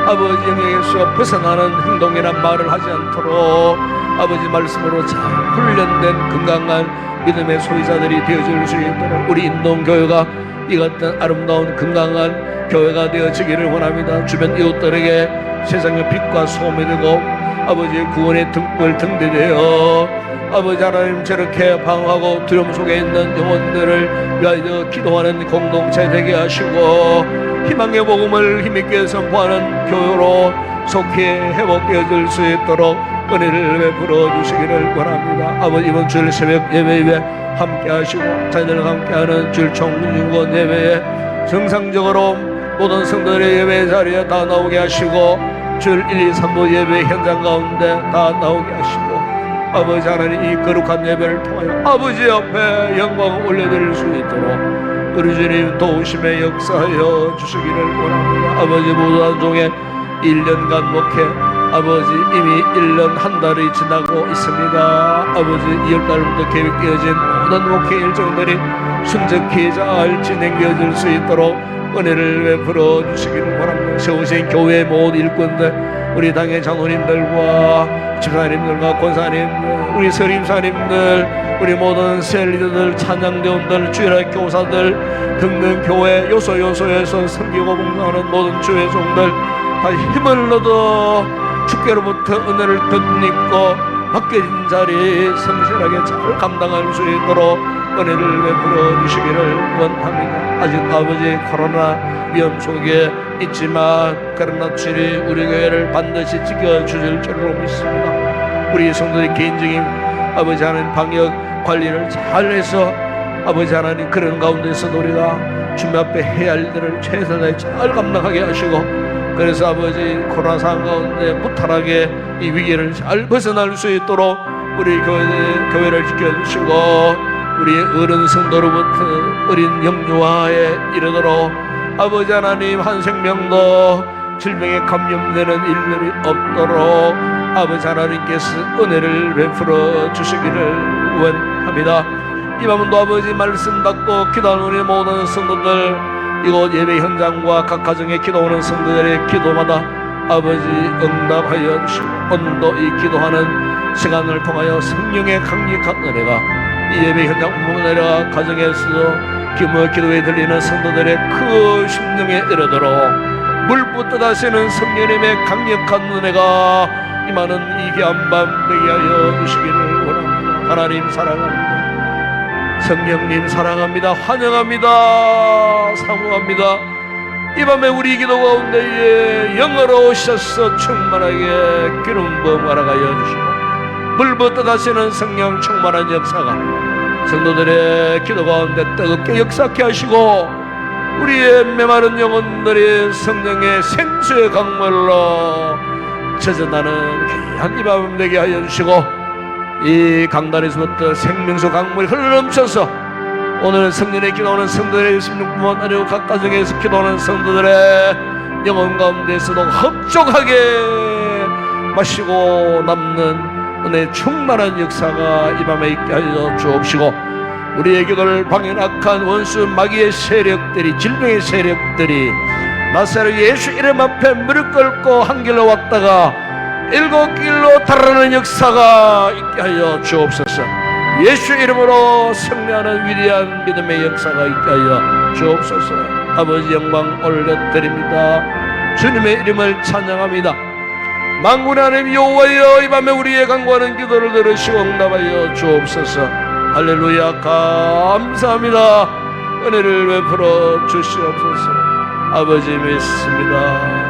아버지 영역에서 벗어나는 행동이나 말을 하지 않도록 아버지 말씀으로 잘 훈련된 건강한 믿음의 소유자들이 되어질 수 있도록 우리 인동교회가 이 같은 아름다운 건강한 교회가 되어지기를 원합니다. 주변 이웃들에게 세상의 빛과 소금이 되고 아버지의 구원의 등불 등대되어 아버지 하나님, 저렇게 방황하고 두려움 속에 있는 영혼들을 위하여 기도하는 공동체 되게 하시고, 희망의 복음을 힘있게 선포하는 교회로 속히 회복되어질 수 있도록 은혜를 베풀어 주시기를 원합니다. 아버지, 이번 주일 새벽 예배에 함께 하시고 자녀들과 함께하는 주일 총무진권 예배에 정상적으로 모든 성도들의 예배 자리에 다 나오게 하시고, 주일 1, 2, 3부 예배 현장 가운데 다 나오게 하시고, 아버지 하나님, 이 거룩한 예배를 통하여 아버지 앞에 영광을 올려드릴 수 있도록 우리 주님 도우심에 역사하여 주시기를 원합니다. 아버지, 모든 종의 1년간 목회 아버지 이미 1년 한 달이 지나고 있습니다. 아버지, 2월달부터 계획되어진 모든 목회 일정들이 순적히 잘 진행되어질 수 있도록 은혜를 베풀어 주시기를 원합니다. 세우신 교회 모든 일꾼들, 우리 당의 장로님들과 집사님들과 권사님들, 우리 서림사님들, 우리 모든 셀리더들, 찬양대원들, 주일학 교사들 등등 교회 요소에서 섬기고 봉사하는 모든 주의 종들 다시 힘을 얻어 주께로부터 은혜를 덧입고 맡겨진 자리 성실하게 잘 감당할 수 있도록 은혜를 베풀어 주시기를 원합니다. 아직 아버지 코로나 위험 속에 있지만 그러나 주님이 우리 교회를 반드시 지켜주실 줄로 믿습니다. 우리 성도들의 개인적인 아버지 하나님 방역 관리를 잘해서 아버지 하나님, 그런 가운데서 우리가 주님 앞에 해야 할 일들을 최선을 잘 감당하게 하시고, 그래서 아버지 코로나 상황 가운데 무탈하게 이 위기를 잘 벗어날 수 있도록 우리 교회를 지켜주시고, 우리 어른 성도로부터 어린 영유아에 이르도록 아버지 하나님, 한 생명도 질병에 감염되는 일들이 없도록 아버지 하나님께서 은혜를 베풀어 주시기를 원합니다. 이 밤도 아버지 말씀 받고 기도하는 우리 모든 성도들, 이곳 예배 현장과 각 가정에 기도하는 성도들의 기도마다 아버지 응답하여 주시고, 오늘도 이 기도하는 시간을 통하여 성령의 강력한 은혜가 이 예배 현장 내려가 가정에서도 기도 기도에 들리는 성도들의 그 심령에 이르도록 물붓 떠다시는 성령님의 강력한 은혜가 임하는 이 귀한 밤 되게 하여 주시기를 원합니다. 하나님 사랑합니다. 성령님 사랑합니다. 환영합니다. 사모합니다. 이 밤에 우리 기도 가운데에 영으로 오셔서 충만하게 기름 부음 허락하여 주시고, 물붓 떠다시는 성령 충만한 역사가 성도들의 기도 가운데 뜨겁게 역사케 하시고, 우리의 메마른 영혼들이 성령의 생수의 강물로 젖어나는 귀한 이 밤 되게 하여 주시고, 이 강단에서부터 생명수 강물이 흘러넘쳐서 오늘 성령의 기도하는 성도들의 16부만 아니고 각 가정에서 기도하는 성도들의 영혼 가운데서도 흡족하게 마시고 남는 은혜의 충만한 역사가 이 밤에 있게 하여 주옵시고, 우리의 기도를 방해한 악한 원수 마귀의 세력들이, 질병의 세력들이 나사렛 예수 이름 앞에 무릎 꿇고 한 길로 왔다가 7길로 달아나는 역사가 있게 하여 주옵소서. 예수 이름으로 승리하는 위대한 믿음의 역사가 있게 하여 주옵소서. 아버지 영광 올려드립니다. 주님의 이름을 찬양합니다. 만군의 하나님 여호와여, 이 밤에 우리의 간구하는 기도를 들으시고 응답하여 주옵소서. 할렐루야. 감사합니다. 은혜를 베풀어 주시옵소서. 아버지 믿습니다.